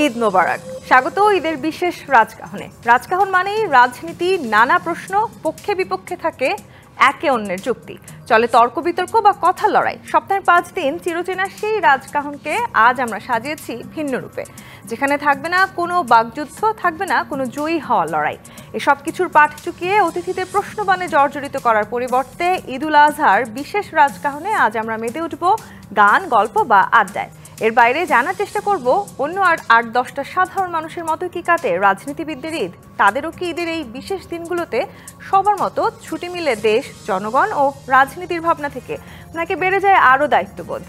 ঈদ মোবারক। স্বাগত ঈদের বিশেষ রাজকাহনে। রাজকাহন মানেই রাজনীতি, নানা প্রশ্ন, পক্ষে বিপক্ষে থাকে একে অন্যের যুক্তি, চলে তর্ক বিতর্ক বা কথা লড়াই। সপ্তাহের 5 দিন চিরচেনা সেই রাজকাহনকে আজ আমরা সাজিয়েছি ভিন্ন রূপে, যেখানে থাকবে না কোনো বাকযুদ্ধ, থাকবে না কোনো জয়ী হওয়ার লড়াই। এসব কিছুর পাঠ চুকিয়ে অতিথিদের প্রশ্নবাণে জর্জরিত করার পরিবর্তে ঈদুল আজহার বিশেষ রাজকাহনে আজ আমরা মেতে উঠব গান, গল্প বা আড্ডায়। এর বাইরে জানার চেষ্টা করব অন্য আর 8-10টা সাধারণ মানুষের মতো কি কাটে রাজনীতিবিদদের ঈদ, তাদেরও কি ঈদের এই বিশেষ দিনগুলোতে সবার মতো ছুটি মিলে দেশ, জনগণ ও রাজনীতির ভাবনা থেকে নাকি বেড়ে যায় আরও দায়িত্ববোধ।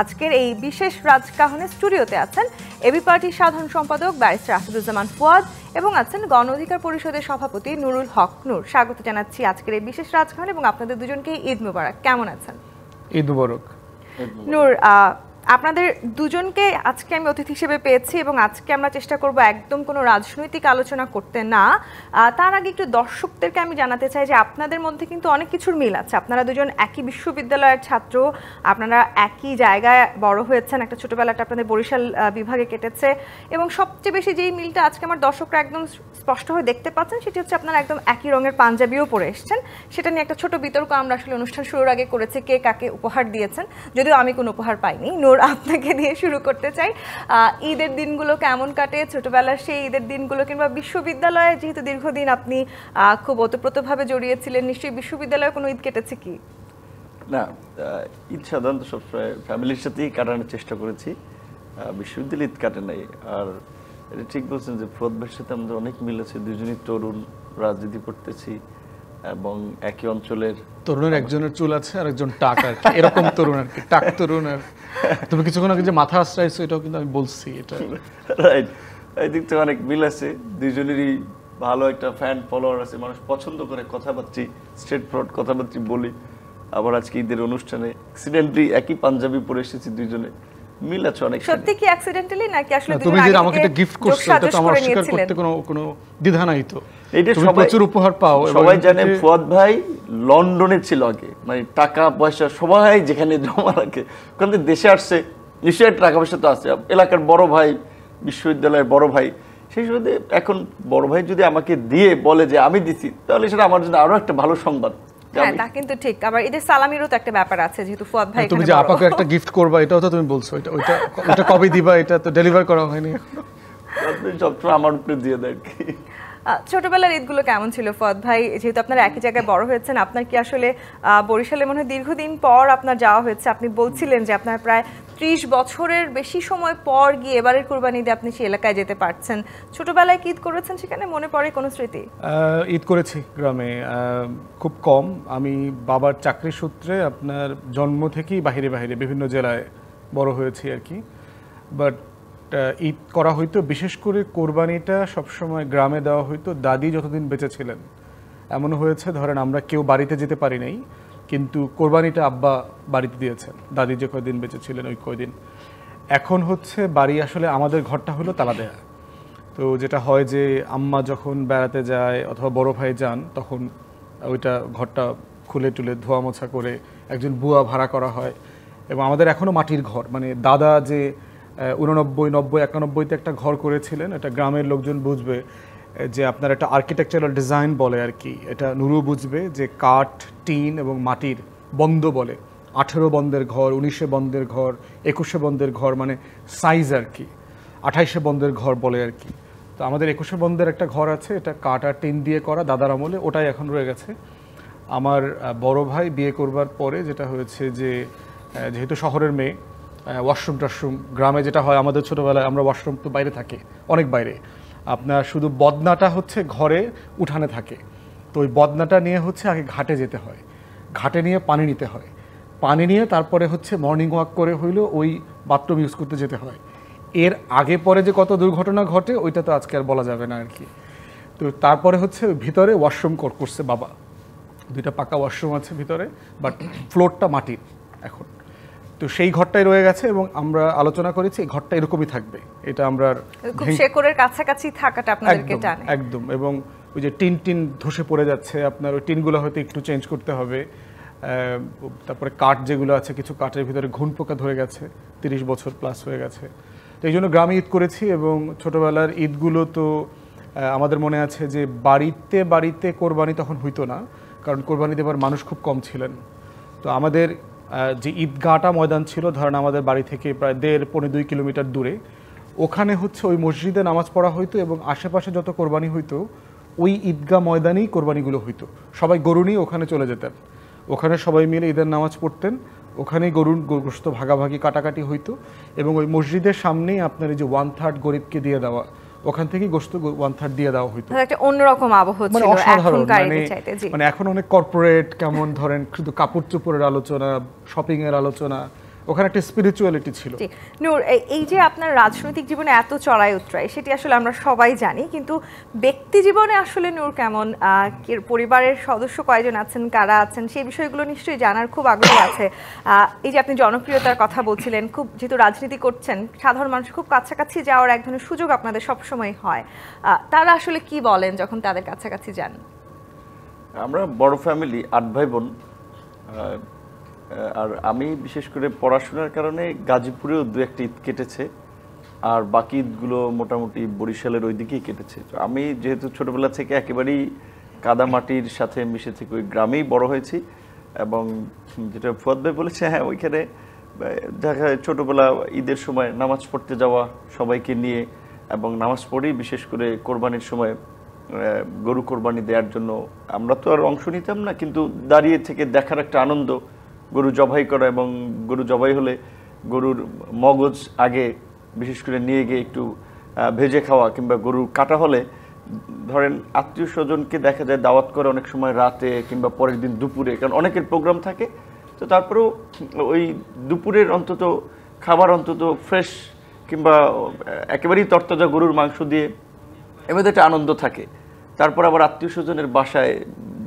আজকের এই বিশেষ রাজকাহনে স্টুডিওতে আছেন এবি পার্টির সাধারণ সম্পাদক ব্যারিস্টার আসাদুজ্জামান ফুয়াদ এবং আছেন গণ অধিকার পরিষদের সভাপতি নুরুল হক নূর। স্বাগত জানাচ্ছি আজকের এই বিশেষ রাজকাহন এবং আপনাদের দুজনকে ঈদ মোবারক। কেমন আছেন? ঈদ মোবারক। নূর, আপনাদের দুজনকে আজকে আমি অতিথি হিসেবে পেয়েছি এবং আজকে আমরা চেষ্টা করব একদম কোনো রাজনৈতিক আলোচনা করতে না। তার আগে একটু দর্শকদেরকে আমি জানাতে চাই যে আপনাদের মধ্যে কিন্তু অনেক কিছুর মিল আছে। আপনারা দুজন একই বিশ্ববিদ্যালয়ের ছাত্র, আপনারা একই জায়গায় বড় হয়েছেন, একটা ছোটবেলাটা আপনাদের বরিশাল বিভাগে কেটেছে এবং সবচেয়ে বেশি যেই মিলটা আজকে আমার দর্শকরা একদম স্পষ্ট হয়ে দেখতে পাচ্ছেন সেটি হচ্ছে আপনারা একদম একই রঙের পাঞ্জাবিও পরে এসেছেন। সেটা নিয়ে একটা ছোট বিতর্ক আমরা আসলে অনুষ্ঠান শুরুর আগে করেছি, কে কাকে উপহার দিয়েছেন, যদিও আমি কোনো উপহার পাইনি। আপনাকে দিয়ে শুরু করতে চাই। ঈদের দিনগুলো কেমন কাটে? ছোটবেলার সেই ঈদের দিনগুলো কিংবা বিশ্ববিদ্যালয়ে যেহেতু দীর্ঘদিন আপনি খুব ওতপ্রোতভাবে জড়িয়েছিলেন, নিশ্চয়ই বিশ্ববিদ্যালয়ে কোনো ঈদ কেটেছে কি? না, ঈদ সাধারণত সবসময় ফ্যামিলির সাথেই কাটানোর চেষ্টা করেছি, বিশ্ববিদ্যালয়ে ঈদ কাটে নাই। আর এটা ঠিক বলছেন যে ফুয়াদ ভাইয়ের সাথে আমাদের অনেক মিল আছে, দুজনই তরুণ, রাজনীতি করতেছি এবং একই অঞ্চলের। তরুণের একজনের চুল আছে আর একজন টাক, আর এরকম তরুণ আর কি, টাক তরুণ। আর তুমি কিছুক্ষণ আগে যে মাথা আশ্রাইছো এটাও কিন্তু আমি বলছি, এটা রাইট। এই দিক থেকে অনেক মিল আছে, দুজনেরই ভালো একটা ফ্যান ফলোয়ার আছে, মানুষ পছন্দ করে কথাবার্তা, স্ট্রেট ফরওয়ার্ড কথাবার্তা বলি। আবার আজকে ঈদের অনুষ্ঠানে অ্যাক্সিডেন্টলি একই পাঞ্জাবি পরে এসেছি দুজনে, মিল আছে অনেক। সত্যি কি অ্যাক্সিডেন্টালি নাকি আসলে তুমি যে আমাকে একটা গিফট করছো এটা তো আমার স্বীকার করতে কোনো দ্বিধা নাই তো। এটা সবাই প্রচুর উপহার পাও, সবাই জানে ফুয়াদ ভাই লন্ডনে ছিল আগে, মানে টাকা পয়সা সবাই যেখানে জমা রাখে, ওখান থেকে দেশে আসছে, নিশ্চয়ই টাকা পয়সা তো আছে, এলাকার বড় ভাই, বিশ্ববিদ্যালয়ের বড় ভাই, সেই সুবাদে এখন বড় ভাই যদি আমাকে দিয়ে বলে যে আমি দিছি, তাহলে সেটা আমার জন্য আরো একটা ভালো সংবাদ। হ্যাঁ, তা কিন্তু ঠিক। আবার ঈদের সালামিরও তো একটা ব্যাপার আছে, যেহেতু ফুয়াদ ভাই তুমি যে আপাকে একটা গিফট করবা এটাও তো তুমি বলছো, ওটা কবে দিবা, এটা তো ডেলিভার করা হয়নি। আপনি সবসময় আমার উপরে দিয়ে দেন। ছোটবেলার ঈদগুলো কেমন ছিল ফুয়াদ ভাই? যেহেতু আপনারা একই জায়গায় বড় হয়েছেন, আপনার কি আসলে বরিশালে মনে হয় দীর্ঘদিন পর আপনার যাওয়া হয়েছে? আপনি বলছিলেন যে আপনার প্রায় 30 বছরের বেশি সময় পর গিয়ে এবারের কুরবানি ঈদে আপনি সেই এলাকায় যেতে পারছেন। ছোটবেলায় কি ঈদ করেছেন সেখানে, মনে পড়ে কোনো স্মৃতি? ঈদ করেছি গ্রামে, খুব কম। আমি বাবার চাকরি সূত্রে আপনার জন্ম থেকেই বাহিরে বাহিরে বিভিন্ন জেলায় বড় হয়েছি আর কি। বাট ঈদ করা হইতো, বিশেষ করে কোরবানিটা সবসময় গ্রামে দেওয়া হইতো। দাদি যতদিন বেঁচে ছিলেন এমন হয়েছে, ধরেন আমরা কেউ বাড়িতে যেতে পারি নাই, কিন্তু কোরবানিটা আব্বা বাড়িতে দিয়েছেন, দাদি যে কয়দিন বেঁচে ছিলেন ওই কয়দিন। এখন হচ্ছে বাড়ি আসলে আমাদের ঘরটা হলো তালা দেয়া। তো যেটা হয় যে আম্মা যখন বেড়াতে যায় অথবা বড় ভাই যান, তখন ওইটা ঘরটা খুলে টুলে ধোয়া মোছা করে একজন বুয়া ভাড়া করা হয়। এবং আমাদের এখনও মাটির ঘর, মানে দাদা যে 89, 90, 91-তে একটা ঘর করেছিলেন, এটা গ্রামের লোকজন বুঝবে যে আপনার একটা আর্কিটেকচারাল ডিজাইন বলে আর কি। এটা নুরু বুঝবে যে কাঠ, টিন এবং মাটির বন্ধ বলে। 18 বন্ধের ঘর, 19 বন্ধের ঘর, 21 বন্ধের ঘর, মানে সাইজ আর কি। 28 বন্ধের ঘর বলে আর কি। তো আমাদের 21 বন্ধের একটা ঘর আছে, এটা কাঠ আর টিন দিয়ে করা, দাদার আমলে, ওটাই এখন রয়ে গেছে। আমার বড় ভাই বিয়ে করবার পরে যেটা হয়েছে যে যেহেতু শহরের মেয়ে, ওয়াশরুম টাশরুম, গ্রামে যেটা হয় আমাদের ছোটোবেলায় আমরা ওয়াশরুম তো বাইরে থাকে, অনেক বাইরে, আপনার শুধু বদনাটা হচ্ছে ঘরে উঠানে থাকে। তো ওই বদনাটা নিয়ে হচ্ছে আগে ঘাটে যেতে হয়, ঘাটে নিয়ে পানি নিতে হয়, পানি নিয়ে তারপরে হচ্ছে মর্নিং ওয়াক করে হইলেও ওই বাথরুম ইউজ করতে যেতে হয়। এর আগে পরে যে কত দুর্ঘটনা ঘটে ওইটা তো আজকে আর বলা যাবে না আর কি। তো তারপরে হচ্ছে ভিতরে ওয়াশরুম করছে বাবা, 2টা পাকা ওয়াশরুম আছে ভিতরে, বাট ফ্লোরটা মাটির এখন। তো সেই ঘরটাই রয়ে গেছে এবং আমরা আলোচনা করেছি এই ঘরটা এরকমই থাকবে, এটা আমরা খুব শেকড়ের কাছাকাছি থাকাটা আপনাদেরকে টানে একদম। এবং ওই যে টিন ধসে পড়ে যাচ্ছে, আপনার ওই টিনগুলো হয়তো একটু চেঞ্জ করতে হবে। তারপরে কাঠ যেগুলো আছে, কিছু কাঠের ভিতরে ঘুন পোকা ধরে গেছে, 30 বছর প্লাস হয়ে গেছে। তো এই জন্য গ্রামে ঈদ করেছি এবং ছোটোবেলার ঈদগুলো তো আমাদের মনে আছে যে বাড়িতে বাড়িতে কোরবানি তখন হইতো না, কারণ কোরবানি দেবার মানুষ খুব কম ছিলেন। তো আমাদের যে ঈদগাহটা ময়দান ছিল, ধরেন আমাদের বাড়ি থেকে প্রায় 1.5-2 কিলোমিটার দূরে, ওখানে হচ্ছে ওই মসজিদে নামাজ পড়া হইতো এবং আশেপাশে যত কোরবানি হইতো ওই ঈদগাহ ময়দানেই কোরবানিগুলো হইতো। সবাই গরু নিয়ে ওখানে চলে যেতেন, ওখানে সবাই মিলে ঈদের নামাজ পড়তেন, ওখানেই গরুর গোশত ভাগাভাগি কাটাকাটি হইতো এবং ওই মসজিদের সামনেই আপনার এই যে 1/3 গরিবকে দিয়ে দেওয়া, ওখান থেকেই গোশত 1/3 দিয়ে দেওয়া হইতো। একটা অন্যরকম আবহ ছিল এখনকার ঈদের চাইতে। জি, মানে এখন অনেক কর্পোরেট, কেমন ধরেন শুধু কাপড় চোপড়ের আলোচনা, শপিং এর আলোচনা, ওখানে একটা স্পিরিচুয়ালিটি ছিল। জি নূর, এই যে আপনার রাজনৈতিক জীবনে এত চড়াই উতরাই, সেটি আসলে আমরা সবাই জানি, কিন্তু ব্যক্তি জীবনে আসলে নূর কেমন, পরিবারের সদস্য কয়জন আছেন, কারা আছেন, সেই বিষয়গুলো নিশ্চয়ই জানার খুব আগ্রহ আছে। এই যে আপনি জনপ্রিয়তার কথা বলছিলেন, খুব যেহেতু রাজনীতি করছেন, সাধারণ মানুষ খুব কাছাকাছি যাওয়ার এক ধরনের সুযোগ আপনাদের সবসময় হয়, তারা আসলে কি বলেন যখন তাদের কাছাকাছি যান? আমরা বড় ফ্যামিলি, 8 ভাই বোন, আর আমি বিশেষ করে পড়াশোনার কারণে গাজীপুরেও 2-1টি ঈদ কেটেছে, আর বাকি ঈদগুলো মোটামুটি বরিশালের ওই দিকেই কেটেছে। তো আমি যেহেতু ছোটবেলা থেকে একেবারেই কাদামাটির সাথে মিশে থেকে ওই গ্রামেই বড় হয়েছি, এবং যেটা ফুয়াদ ভাই বলেছে, হ্যাঁ ওইখানে দেখা যায় ছোটোবেলা ঈদের সময় নামাজ পড়তে যাওয়া সবাইকে নিয়ে, এবং নামাজ পড়েই বিশেষ করে কোরবানির সময় গরু কোরবানি দেওয়ার জন্য আমরা তো আর অংশ নিতাম না, কিন্তু দাঁড়িয়ে থেকে দেখার একটা আনন্দ, গরু জবাই করা, এবং গরু জবাই হলে গরুর মগজ আগে বিশেষ করে নিয়ে গিয়ে একটু ভেজে খাওয়া, কিংবা গরুর কাটা হলে ধরেন আত্মীয় স্বজনকে দেখা যায় দাওয়াত করে অনেক সময় রাতে কিংবা পরের দিন দুপুরে, কারণ অনেকের প্রোগ্রাম থাকে। তো তারপরেও ওই দুপুরের অন্তত খাবার অন্তত ফ্রেশ কিংবা একেবারেই তরতাজা গরুর মাংস দিয়ে এমনি একটা আনন্দ থাকে। তারপর আবার আত্মীয় স্বজনের বাসায়,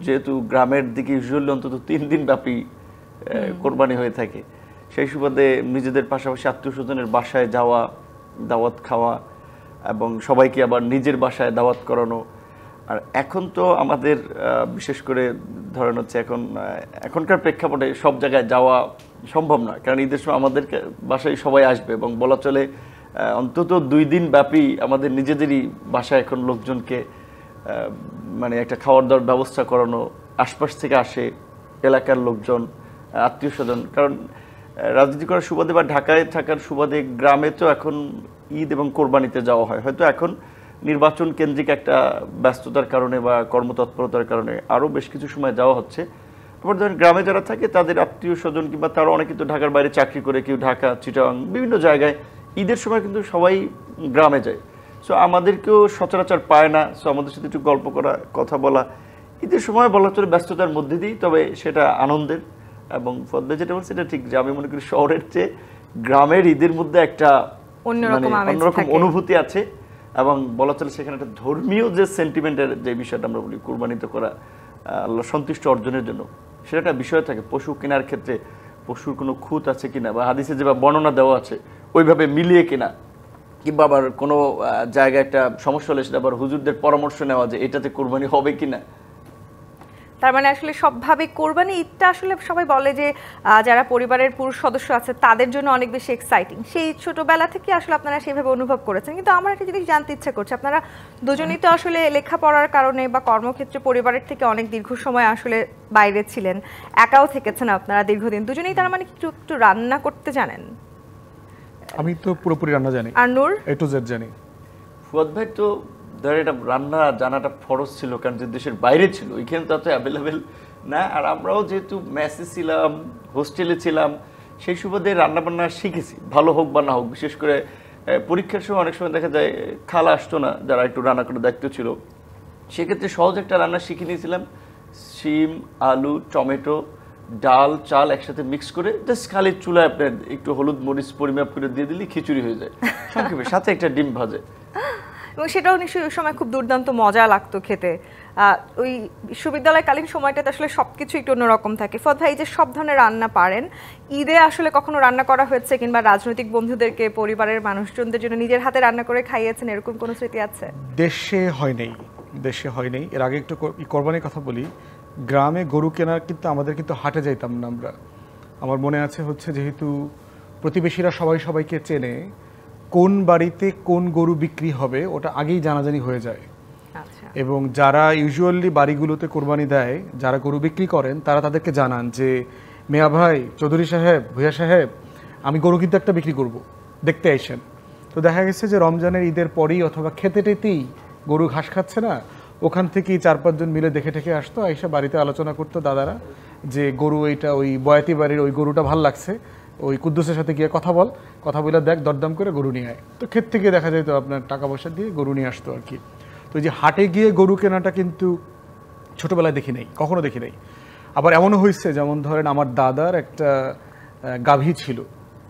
যেহেতু গ্রামের দিকে ইউজুয়ালি অন্তত 3 দিন ব্যাপী কোরবানি হয়ে থাকে, সেই সুবাদে নিজেদের পাশাপাশি আত্মীয় স্বজনের বাসায় যাওয়া, দাওয়াত খাওয়া, এবং সবাইকে আবার নিজের বাসায় দাওয়াত করানো। আর এখন তো আমাদের বিশেষ করে ধরেন হচ্ছে এখনকার প্রেক্ষাপটে সব জায়গায় যাওয়া সম্ভব নয়, কারণ ঈদের সময় আমাদের বাসায় সবাই আসবে, এবং বলা চলে অন্তত 2 দিন ব্যাপী আমাদের নিজেদেরই বাসায় এখন লোকজনকে মানে একটা খাওয়ার দাওয়ার ব্যবস্থা করানো, আশপাশ থেকে আসে এলাকার লোকজন, আত্মীয় স্বজন। কারণ রাজনীতি করার সুবাদে বা ঢাকায় থাকার সুবাদে গ্রামে তো এখন ঈদ এবং কোরবানিতে যাওয়া হয়, হয়তো এখন নির্বাচন কেন্দ্রিক একটা ব্যস্ততার কারণে বা কর্মতৎপরতার কারণে আরও বেশ কিছু সময় যাওয়া হচ্ছে। আবার ধরেন গ্রামে যারা থাকে তাদের আত্মীয় স্বজন কিংবা তারা অনেকে তো ঢাকার বাইরে চাকরি করে, কেউ ঢাকা, চিটাগাং, বিভিন্ন জায়গায়, ঈদের সময় কিন্তু সবাই গ্রামে যায়। সো আমাদেরকেও সচরাচর পায় না, সো আমাদের সাথে একটু গল্প করা, কথা বলা, ঈদের সময় বলা চলে ব্যস্ততার মধ্যে দিয়েই, তবে সেটা আনন্দের। এবং ফদ্দা যেটা বলছে এটা ঠিক, যে আমি মনে করি শহরের চেয়ে গ্রামের ঈদের মধ্যে একটা অন্যরকম অনুভূতি আছে, এবং বলা চলে সেখানে একটা ধর্মীয় যে সেন্টিমেন্টের যে বিষয়টা আমরা বলি কোরবানিত করা আল্লাহ সন্তুষ্ট অর্জনের জন্য, সেটা একটা বিষয় থাকে। পশু কেনার ক্ষেত্রে পশুর কোনো খুঁত আছে কিনা, বা হাদিসে যেভাবে বর্ণনা দেওয়া আছে ওইভাবে মিলিয়ে কিনা, কিংবা আবার কোনো জায়গায় একটা সমস্যা হলে সেটা আবার হুজুরদের পরামর্শ নেওয়া যে এটাতে কোরবানি হবে কিনা। তার মানে আসলে সবভাবে কোরবানি ঈদটা আসলে সবাই বলে যে যারা পরিবারের পুরুষ সদস্য আছে তাদের জন্য অনেক বেশি এক্সাইটিং, সেই ছোটবেলা থেকে আসলে আপনারা সেভাবে অনুভব করেছেন। কিন্তু আমার একটা জিনিস জানতে ইচ্ছা করছে, আপনারা দুজনেই তো আসলে লেখাপড়ার কারণে বা কর্মক্ষেত্রে পরিবারের থেকে অনেক দীর্ঘ সময় আসলে বাইরে ছিলেন, একাও থেকেছেন আপনারা দীর্ঘদিন, দুজনেই তার মানে একটু রান্না করতে জানেন? আমি তো পুরোপুরি রান্না জানি, আর নূর A to Z জানি। ফুয়াদ ভাই তো ধর এটা রান্না জানাটা ফরজ ছিল, কারণ যে দেশের বাইরে ছিল ওইখানে তো এত অ্যাভেলেবেল না। আর আমরাও যেহেতু মেসে ছিলাম, হোস্টেলে ছিলাম, সেই সুবাদে রান্নাবান্না শিখেছি, ভালো হোক বা না হোক। বিশেষ করে পরীক্ষার সময় অনেক সময় দেখা যায় খালা আসতো না, যারা একটু রান্না করার দায়িত্ব ছিল, সেক্ষেত্রে সহজ একটা রান্না শিখে নিয়েছিলাম। শিম, আলু, টমেটো, ডাল, চাল একসাথে মিক্স করে জাস্ট খালি চুলায় আপনার একটু হলুদ মরিচ পরিমাপ করে দিয়ে দিলে খিচুড়ি হয়ে যায় সংক্ষেপে, সাথে একটা ডিম ভাজে। এবং সেটাও নিশ্চয়ই ওই সময় খুব দুর্দান্ত মজা লাগতো খেতে। ওই বিশ্ববিদ্যালয়কালীন সময়টাতে আসলে সব কিছু একটু অন্যরকম থাকে। ফদ ভাই, যে সব ধরনের রান্না পারেন, ঈদে আসলে কখনো রান্না করা হয়েছে, কিংবা রাজনৈতিক বন্ধুদেরকে, পরিবারের মানুষজনদের জন্য নিজের হাতে রান্না করে খাইয়েছেন, এরকম কোনো স্মৃতি আছে? দেশে হয় নাই। এর আগে একটু কোরবানির কথা বলি। গ্রামে গরু কেনার কিন্তু আমাদের কিন্তু হাটে যাইতাম না আমরা। আমার মনে আছে হচ্ছে, যেহেতু প্রতিবেশীরা সবাই সবাইকে চেনে, কোন বাড়িতে কোন গরু বিক্রি হবে ওটা আগেই জানাজানি হয়ে যায়। আচ্ছা। এবং যারা ইউজুয়ালি বাড়িগুলোতে কোরবানি দেয়, যারা গরু বিক্রি করেন, তারা তাদেরকে জানান যে মিয়া ভাই, চৌধুরী সাহেব, ভূয়া সাহেব, আমি গরু কিন্তু একটা বিক্রি করব, দেখতে আইসেন। তো দেখা গেছে যে রমজানের ঈদের পরেই অথবা খেতে টেতেই গরু ঘাস খাচ্ছে না, ওখান থেকেই 4-5 জন মিলে দেখে ঠেকে আসতো, আইসা বাড়িতে আলোচনা করতো দাদারা যে গরু এইটা ওই বয়াতি বাড়ির ওই গরুটা ভাল লাগছে, ওই কুদ্দুসের সাথে গিয়ে কথা বলে দেখ, দরদাম করে গরু নিয়ে আয়। তো ক্ষেত থেকে দেখা যায় তো আপনার টাকা পয়সা দিয়ে গরু নিয়ে আসতো আর কি। তো যে হাটে গিয়ে গরু কেনাটা কিন্তু ছোটোবেলায় দেখি নাই, কখনো দেখি নাই। আবার এমনও হয়েছে, যেমন ধরেন আমার দাদার একটা গাভী ছিল,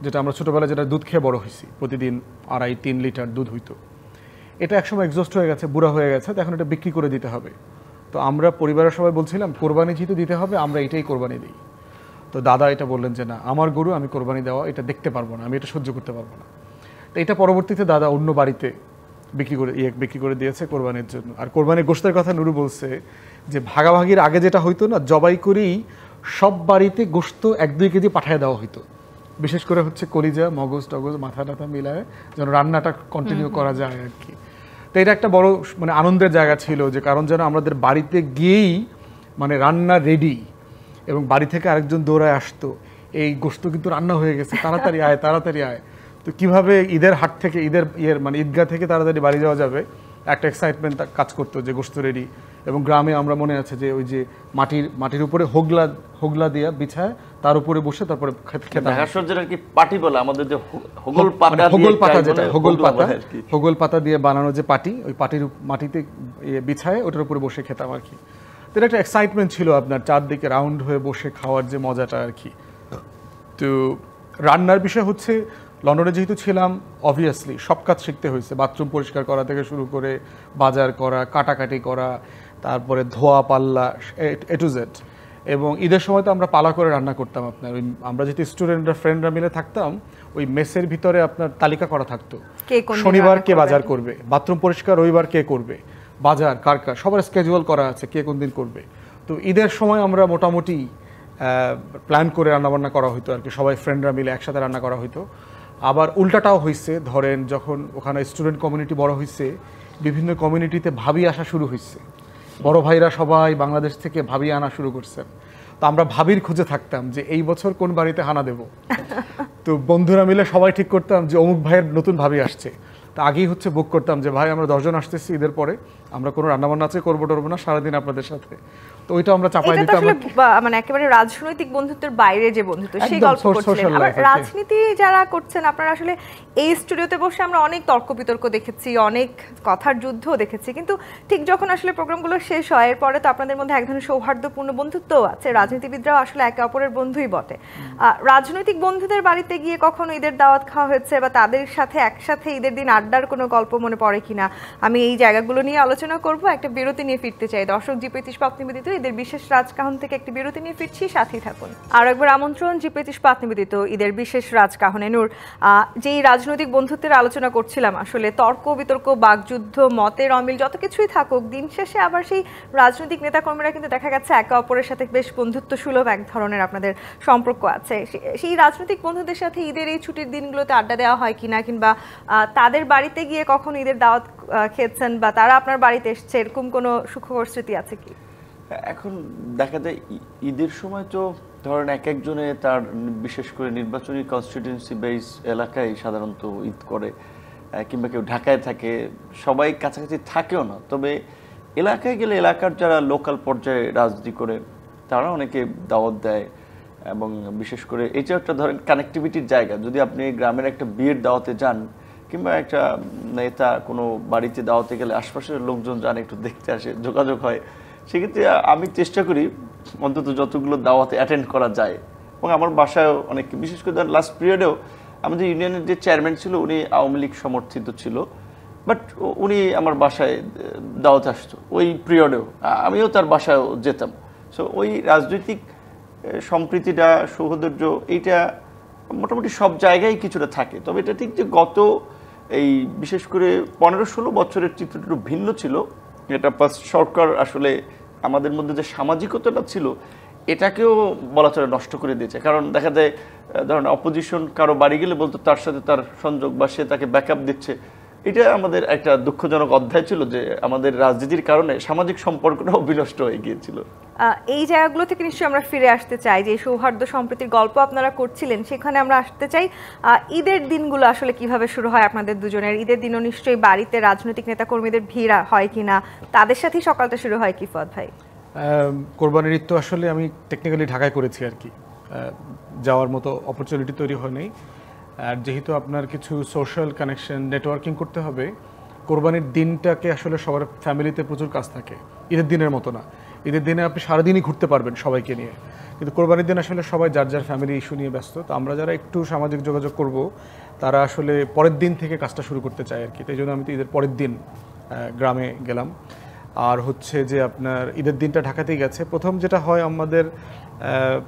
যেটা আমরা ছোটোবেলায় যেটা দুধ খেয়ে বড় হয়েছি, প্রতিদিন 2.5-3 লিটার দুধ হইতো। এটা একসময় এক্সস্ট হয়ে গেছে, বুড়া হয়ে গেছে, তো এখন এটা বিক্রি করে দিতে হবে। তো আমরা পরিবারের সবাই বলছিলাম কোরবানি যেহেতু দিতে হবে, আমরা এটাই কোরবানি দিই। তো দাদা এটা বললেন যে না, আমার গরু আমি কোরবানি দেওয়া এটা দেখতে পারবো না, আমি এটা সহ্য করতে পারবো না। তো এটা পরবর্তীতে দাদা অন্য বাড়িতে বিক্রি করে দিয়েছে কোরবানির জন্য। আর কোরবানির গোশতের কথা নুরু বলছে যে ভাগাভাগির আগে যেটা হইতো না, জবাই করেই সব বাড়িতে গোশত 1-2 কেজি পাঠিয়ে দেওয়া হইতো, বিশেষ করে হচ্ছে কলিজা, মগজ টগজ, মাথা টাথা মিলায় যেন রান্নাটা কন্টিনিউ করা যায় আর কি। তো এটা একটা বড় মানে আনন্দের জায়গা ছিল, যে কারণ যেন আমাদের বাড়িতে গিয়েই মানে রান্না রেডি, এবং বাড়ি থেকে আরেকজন দৌড়ায় আসতো, এই গোশত কিন্তু রান্না হয়ে গেছে, তাড়াতাড়ি আয় তাড়াতাড়ি আয়। তো কিভাবে ঈদের হাট থেকে মানে ঈদগাহ থেকে তাড়াতাড়ি বাড়ি যাওয়া যাবে, একটা এক্সাইটমেন্ট কাজ করতো যে গোশত রেডি। এবং গ্রামে আমরা মনে আছে যে ওই যে মাটির উপরে হোগলা দিয়া বিছায়, তার উপরে বসে তারপরে খেতে পাটি বলে আমাদের যে হোগল পাতা দিয়ে বানানো যে পাটি, ওই পাটির মাটিতে বিছায় ওটার উপরে বসে খেতাম আর কি। তো এটা একটা এক্সাইটমেন্ট ছিল আপনার, চারদিকে রাউন্ড হয়ে বসে খাওয়ার যে মজাটা আর কি। তো রান্নার বিষয় হচ্ছে, লন্ডনে যেহেতু ছিলাম অবভিয়াসলি সব কাজ শিখতে হয়েছে, বাথরুম পরিষ্কার করা থেকে শুরু করে বাজার করা, কাটাকাটি করা, তারপরে ধোয়া পাল্লা, এ টু জেড। এবং ঈদের সময় তো আমরা পালা করে রান্না করতাম আপনার, ওই আমরা যেহেতু স্টুডেন্টরা ফ্রেন্ডরা মিলে থাকতাম, ওই মেসের ভিতরে আপনার তালিকা করা থাকতো, শনিবার কে বাজার করবে, বাথরুম পরিষ্কার রবিবার কে করবে, বাজার কার সবার স্কেজুয়াল করা আছে কে কোন দিন করবে। তো ঈদের সময় আমরা মোটামুটি প্ল্যান করে রান্নাবান্না করা হতো আর কি, সবাই ফ্রেন্ডরা মিলে একসাথে রান্না করা হতো। আবার উল্টাটাও হয়েছে, ধরেন যখন ওখানে স্টুডেন্ট কমিউনিটি বড় হয়েছে, বিভিন্ন কমিউনিটিতে ভাবি আসা শুরু হয়েছে, বড় ভাইরা সবাই বাংলাদেশ থেকে ভাবি আনা শুরু করছেন। তো আমরা ভাবির খুঁজে থাকতাম যে এই বছর কোন বাড়িতে হানা দেব। তো বন্ধুরা মিলে সবাই ঠিক করতাম যে অমুক ভাইয়ের নতুন ভাবি আসছে, তা আগেই হচ্ছে বুক করতাম যে ভাই আমরা 10 জন আসতেছি ঈদের পরে, আমরা কোনো রান্নাবান্না আছে করবো টরবো না, সারাদিন আপনাদের সাথে। তো ওইটা আমরা চাপাই দিতাম। মানে একেবারে রাজনৈতিক বন্ধুত্বের বাইরে যে বন্ধুত্ব, সেই গল্প করছিলেন। আবার রাজনীতি যারা করছেন আপনারা, আসলে এই স্টুডিওতে বসে আমরা অনেক তর্ক বিতর্ক দেখেছি, অনেক কথার যুদ্ধ দেখেছি, কিন্তু ঠিক যখন আসলে প্রোগ্রামগুলো শেষ হয় এরপরে তো আপনাদের মধ্যে এক ধরনের সৌহার্দ্যপূর্ণ বন্ধুত্বও আছে, রাজনীতিবিদরাও আসলে একে অপরের বন্ধুই বটে। রাজনৈতিক বন্ধুদের বাড়িতে গিয়ে কখনো ঈদের দাওয়াত খাওয়া হয়েছে, বা তাদের সাথে একসাথে ঈদের দিন আড্ডার কোনো গল্প মনে পড়ে কিনা, আমি এই জায়গাগুলো নিয়ে আলোচনা করব। একটা বিরতি নিয়ে ফিরতে চাই। দর্শক, জি25 পাত নিবেদিত ঈদের বিশেষ রাজকাহন থেকে একটি বিরতি নিয়ে ফিরছি, সাথেই থাকুন। আর একবার আমন্ত্রণ জি25 পাত নিবেদিত ঈদের বিশেষ রাজকাহনে। নূর, যেই রাজনৈতিক বন্ধুত্বের আলোচনা করছিলাম, আসলে তর্ক বিতর্ক, বাকযুদ্ধ, মতের অমিল যত কিছুই থাকুক, দিন শেষে আবার সেই রাজনৈতিক নেতাকর্মীরা কিন্তু দেখা গেছে একে অপরের সাথে বেশ বন্ধুত্ব সুলভ এক ধরনের আপনাদের সম্পর্ক আছে। সেই রাজনৈতিক বন্ধুদের সাথে ঈদের এই ছুটির দিনগুলোতে আড্ডা দেওয়া হয় কিনা, কিংবা তাদের বাড়িতে গিয়ে কখন ঈদের দাওয়াত খেয়েছেন, বা তারা আপনার বাড়িতে এসছে, এরকম কোনো সুখকর স্মৃতি আছে কি? এখন দেখা যায় ঈদের সময় তো ধরেন এক একজনে তার বিশেষ করে নির্বাচনী কনস্টিটিউয়েন্সি বেস এলাকায় সাধারণত ঈদ করে, কিংবা কেউ ঢাকায় থাকে, সবাই কাছাকাছি থাকেও না। তবে এলাকায় গেলে এলাকার যারা লোকাল পর্যায়ে রাজনীতি করে তারা অনেকে দাওয়াত দেয়, এবং বিশেষ করে এটা একটা ধরেন কানেক্টিভিটির জায়গা। যদি আপনি গ্রামের একটা বিয়ের দাওয়াতে যান, কিংবা একটা নেতা কোনো বাড়িতে দাওয়াতে গেলে আশপাশের লোকজন যান, একটু দেখতে আসে, যোগাযোগ হয়, সেক্ষেত্রে আমি চেষ্টা করি অন্তত যতগুলো দাওয়াতে অ্যাটেন্ড করা যায়। এবং আমার বাসায়ও অনেক, বিশেষ করে লাস্ট পিরিয়ডেও আমাদের ইউনিয়নের যে চেয়ারম্যান ছিল উনি আওয়ামী লীগ সমর্থিত ছিল, বাট উনি আমার বাসায় দাওয়াতে আসতো ওই পিরিয়ডেও, আমিও তার বাসায়ও যেতাম। সো ওই রাজনৈতিক সম্প্রীতিটা, সৌহার্দ্য, এইটা মোটামুটি সব জায়গায় কিছুটা থাকে। তবে এটা ঠিক যে গত এই বিশেষ করে 15-16 বছরের চিত্রটা একটু ভিন্ন ছিল। এটা সরকার আসলে আমাদের মধ্যে যে সামাজিকতাটা ছিল এটাকেও বলা চলে নষ্ট করে দিয়েছে। কারণ দেখা যায় ধরেন অপোজিশন কারো বাড়ি গেলে বলতো তার সাথে তার সংযোগ বা সে তাকে ব্যাকআপ দিচ্ছে। এটা আমাদের একটা দুঃখজনক অধ্যায় ছিল যে আমাদের রাজনীতির কারণে সামাজিক সম্পর্কটাও বিনষ্ট হয়ে গিয়েছিল। এই জায়গাগুলো থেকে নিশ্চয়ই আমরা ফিরে আসতে চাই, যে সৌহার্দ্য সম্প্রীতির গল্প আপনারা করছিলেন সেখানে আমরা আসতে চাই। ঈদের দিনগুলো আসলে কিভাবে শুরু হয় আপনাদের দুজনের? ঈদের দিনও নিশ্চয়ই বাড়িতে রাজনৈতিক নেতাকর্মীদের ভিড় হয় কিনা, তাদের সাথেই সকালটা শুরু হয় কি ফুয়াদ ভাই? কোরবানির ঈদ তো আসলে আমি টেকনিক্যালি ঢাকায় করেছি আর কি, যাওয়ার মতো অপরচুনিটি তৈরি হয়নি। আর যেহেতু আপনার কিছু সোশ্যাল কানেকশন নেটওয়ার্কিং করতে হবে, কোরবানির দিনটাকে আসলে সবার ফ্যামিলিতে প্রচুর কাজ থাকে, ঈদের দিনের মতো না। ঈদের দিনে আপনি সারাদিনই ঘুরতে পারবেন সবাইকে নিয়ে, কিন্তু কোরবানির দিন আসলে সবাই যার যার ফ্যামিলি ইস্যু নিয়ে ব্যস্ত। তো আমরা যারা একটু সামাজিক যোগাযোগ করব তারা আসলে পরের দিন থেকে কাজটা শুরু করতে চাই আর কি। তাই জন্য আমি তো ঈদের পরের দিন গ্রামে গেলাম। আর হচ্ছে যে আপনার ঈদের দিনটা ঢাকাতেই গেছে। প্রথম যেটা হয়, আমাদের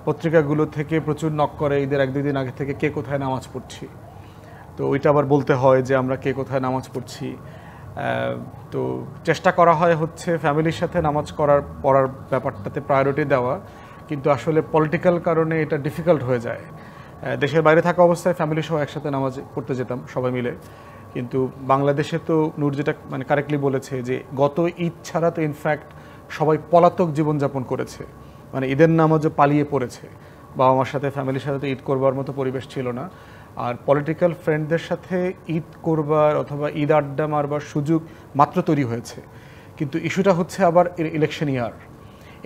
পত্রিকাগুলো থেকে প্রচুর নক করে ঈদের 1-2 দিন আগে থেকে, কে কোথায় নামাজ পড়ছি। তো ওইটা আবার বলতে হয় যে আমরা কে কোথায় নামাজ পড়ছি। তো চেষ্টা করা হয় হচ্ছে ফ্যামিলির সাথে নামাজ পড়ার ব্যাপারটাতে প্রায়োরিটি দেওয়া, কিন্তু আসলে পলিটিক্যাল কারণে এটা ডিফিকাল্ট হয়ে যায়। দেশের বাইরে থাকা অবস্থায় ফ্যামিলি সহ একসাথে নামাজ পড়তে যেতাম সবাই মিলে, কিন্তু বাংলাদেশে তো নূর যেটা মানে কারেক্টলি বলেছে যে গত ঈদ ছাড়া তো ইনফ্যাক্ট সবাই পলাতক জীবনযাপন করেছে, মানে ঈদের নামাজও পালিয়ে পড়েছে। বাবা মার সাথে ফ্যামিলির সাথে তো ঈদ করবার মতো পরিবেশ ছিল না। আর পলিটিক্যাল ফ্রেন্ডদের সাথে ঈদ করবার অথবা ঈদ আড্ডা মারবার সুযোগ মাত্র তৈরি হয়েছে, কিন্তু ইস্যুটা হচ্ছে আবার ইলেকশন ইয়ার।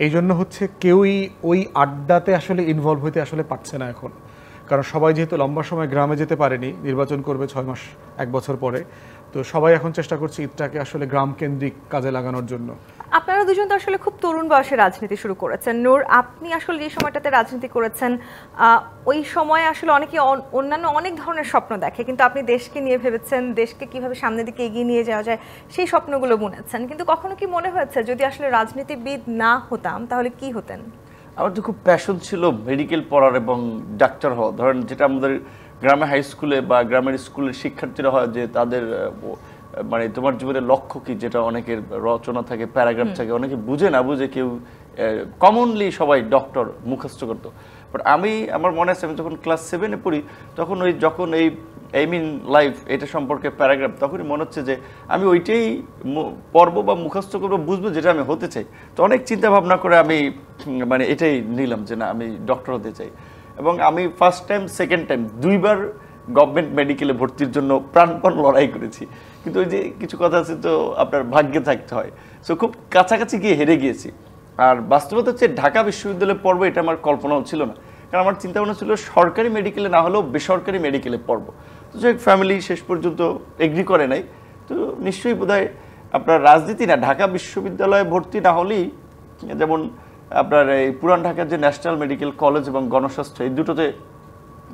এই জন্য হচ্ছে কেউই ওই আড্ডাতে আসলে ইনভলভ হইতে আসলে পারছে না এখন, কারণ সবাই যেহেতু লম্বা সময় গ্রামে যেতে পারেনি, নির্বাচন করবে 6 মাস 1 বছর পরে, তো সবাই এখন চেষ্টা করছে ঈদটাকে আসলে গ্রাম কেন্দ্রিক কাজে লাগানোর জন্য। আপনারা দুজন তো আসলে খুব তরুণ বয়সে রাজনীতি শুরু করেছেন। নূর, আপনি আসলে যে সময়টাতে রাজনীতি করেছেন ওই সময় আসলে অনেকে অন্যান্য অনেক ধরনের স্বপ্ন দেখে, কিন্তু আপনি দেশকে নিয়ে ভেবেছেন, দেশকে কিভাবে সামনের দিকে এগিয়ে নিয়ে যাওয়া যায় সেই স্বপ্নগুলো বুনেছেন। কিন্তু কখনো কি মনে হয়েছে যদি আসলে রাজনীতিবিদ না হতাম তাহলে কি হতেন? আমার তো খুব প্যাশন ছিল মেডিকেল পড়ার এবং ডাক্তার হওয়া। ধরেন যেটা আমাদের গ্রামে হাই স্কুলে বা গ্রামের স্কুলের শিক্ষার্থীরা হয় যে তাদের মানে তোমার জীবনের লক্ষ্য কি, যেটা অনেকের রচনা থাকে, প্যারাগ্রাফ থাকে, অনেকে বুঝে না বুঝে, কেউ কমনলি সবাই ডক্টর মুখস্থ করতো। বাট আমার মনে আছে আমি যখন ক্লাস 7-এ পড়ি তখন যখন এই এইম ইন লাইফ এটা সম্পর্কে প্যারাগ্রাফ, তখনই মনে হচ্ছে যে আমি ওইটাই পড়বো বা মুখস্থ করবো, বুঝবো যেটা আমি হতে চাই। তো অনেক চিন্তা ভাবনা করে আমি মানে এটাই নিলাম যে না, আমি ডক্টর হতে চাই। এবং আমি ফার্স্ট টাইম, সেকেন্ড টাইম 2বার গভর্নমেন্ট মেডিকেলে ভর্তির জন্য প্রাণপণ লড়াই করেছি, কিন্তু ওই যে কিছু কথা আছে তো আপনার ভাগ্যে থাকতে হয়। সো খুব কাছাকাছি গিয়ে হেরে গিয়েছি। আর বাস্তবতা হচ্ছে ঢাকা বিশ্ববিদ্যালয়ে পড়বো এটা আমার কল্পনাও ছিল না, কারণ আমার চিন্তা ভাবনা ছিল সরকারি মেডিকেলে না হলেও বেসরকারি মেডিকেলে পড়বো। তো যে ফ্যামিলি শেষ পর্যন্ত এগ্রি করে নাই। তো নিশ্চয়ই বোধহয় আপনার রাজনীতি না, ঢাকা বিশ্ববিদ্যালয়ে ভর্তি না হলেই, যেমন আপনার এই পুরান ঢাকার যে ন্যাশনাল মেডিকেল কলেজ এবং গণস্বাস্থ্য, এই দুটোতে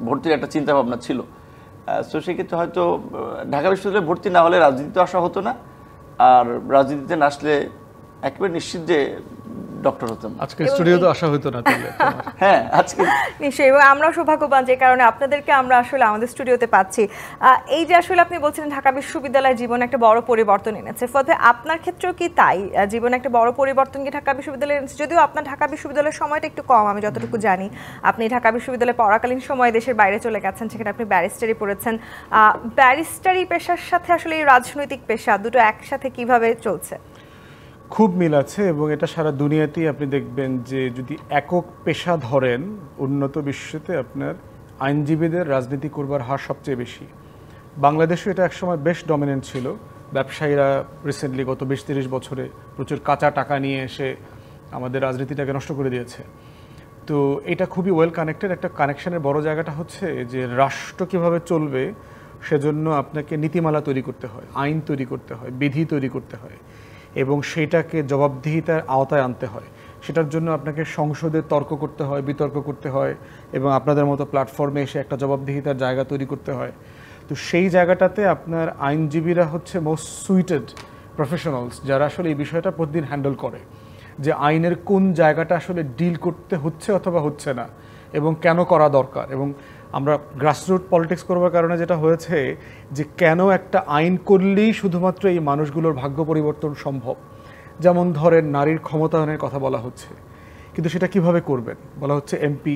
ভর্তির একটা চিন্তা ভাবনা ছিল। সো সেক্ষেত্রে হয়তো ঢাকা বিশ্ববিদ্যালয়ে ভর্তি না হলে রাজনীতিতে আসা হতো না, আর রাজনীতিতে না আসলে একেবারে নিশ্চিত যে ডক্টর হতাম। আজকে স্টুডিওতে আসা হতো না তাহলে। হ্যাঁ, আজকে নিশ্চয়ই, এবং আমরাও সৌভাগ্যবান যে কারণে আপনাদেরকে আমরা আসলে আমাদের স্টুডিওতে পাচ্ছি। এই যে আসলে আপনি বলছিলেন ঢাকা বিশ্ববিদ্যালয়ের জীবনে একটা বড় পরিবর্তন এনেছে, ফলে আপনার ক্ষেত্রেও কি তাই? জীবনে একটা বড় পরিবর্তন কি ঢাকা বিশ্ববিদ্যালয় এনেছে? যদিও আপনার ঢাকা বিশ্ববিদ্যালয়ের সময়টা একটু কম, আমি যতটুকু জানি। আপনি ঢাকা বিশ্ববিদ্যালয়ে পড়াকালীন সময়ে দেশের বাইরে চলে গেছেন, সেখানে আপনি ব্যারিস্টারি পড়েছেন। ব্যারিস্টারি পেশার সাথে আসলে এই রাজনৈতিক পেশা দুটো একসাথে কিভাবে চলছে? খুব মিল আছে, এবং এটা সারা দুনিয়াতেই আপনি দেখবেন যে যদি একক পেশা ধরেন, উন্নত বিশ্বতে আপনার আইনজীবীদের রাজনীতি করবার হার সবচেয়ে বেশি। বাংলাদেশও এটা একসময় বেশ ডমিনেন্ট ছিল। ব্যবসায়ীরা রিসেন্টলি গত 20-30 বছরে প্রচুর কাঁচা টাকা নিয়ে এসে আমাদের রাজনীতিটাকে নষ্ট করে দিয়েছে। তো এটা খুবই ওয়েল কানেক্টেড। একটা কানেকশনের বড় জায়গাটা হচ্ছে যে রাষ্ট্র কীভাবে চলবে সেজন্য আপনাকে নীতিমালা তৈরি করতে হয়, আইন তৈরি করতে হয়, বিধি তৈরি করতে হয়, এবং সেটাকে জবাবদিহিতার আওতায় আনতে হয়। সেটার জন্য আপনাকে সংসদে তর্ক করতে হয়, বিতর্ক করতে হয়, এবং আপনাদের মতো প্ল্যাটফর্মে এসে একটা জবাবদিহিতার জায়গা তৈরি করতে হয়। তো সেই জায়গাটাতে আপনার আইনজীবীরা হচ্ছে মোস্ট সুইটেড প্রফেশনালস, যারা আসলে এই বিষয়টা প্রতিদিন হ্যান্ডেল করে, যে আইনের কোন জায়গাটা আসলে ডিল করতে হচ্ছে অথবা হচ্ছে না, এবং কেন করা দরকার। এবং আমরা গ্রাসরুট পলিটিক্স করবার কারণে যেটা হয়েছে যে কেন একটা আইন করলেই শুধুমাত্র এই মানুষগুলোর ভাগ্য পরিবর্তন সম্ভব। যেমন ধরেন নারীর ক্ষমতায়নের কথা বলা হচ্ছে, কিন্তু সেটা কিভাবে করবেন? বলা হচ্ছে এমপি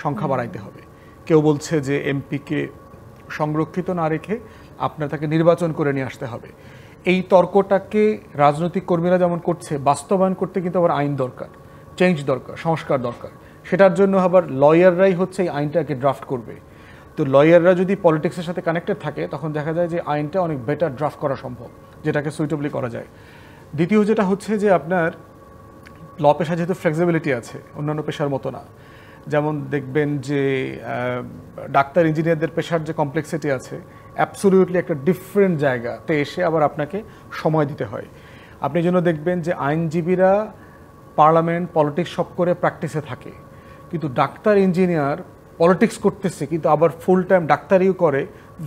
সংখ্যা বাড়াইতে হবে, কেউ বলছে যে এমপিকে সংরক্ষিত না রেখে আপনার তাকে নির্বাচন করে নিয়ে আসতে হবে। এই তর্কটাকে রাজনৈতিক কর্মীরা যেমন করছে, বাস্তবায়ন করতে কিন্তু আবার আইন দরকার, চেঞ্জ দরকার, সংস্কার দরকার। সেটার জন্য আবার লয়াররাই হচ্ছে এই আইনটাকে ড্রাফট করবে। তো লয়াররা যদি পলিটিক্সের সাথে কানেক্টেড থাকে তখন দেখা যায় যে আইনটা অনেক বেটার ড্রাফট করা সম্ভব, যেটাকে সুইটেবলি করা যায়। দ্বিতীয় যেটা হচ্ছে যে আপনার ল পেশা যেহেতু ফ্লেক্সিবিলিটি আছে, অন্যান্য পেশার মতো না। যেমন দেখবেন যে ডাক্তার ইঞ্জিনিয়ারদের পেশার যে কমপ্লেক্সিটি আছে, অ্যাবসলিউটলি একটা ডিফারেন্ট জায়গাতে এসে আবার আপনাকে সময় দিতে হয়। আপনি যেন দেখবেন যে আইনজীবীরা পার্লামেন্ট পলিটিক্স সব করে প্র্যাকটিসে থাকে, কিন্তু ডাক্তার ইঞ্জিনিয়ার পলিটিক্স করতেছে কিন্তু আবার ফুল টাইম ডাক্তারিও করে,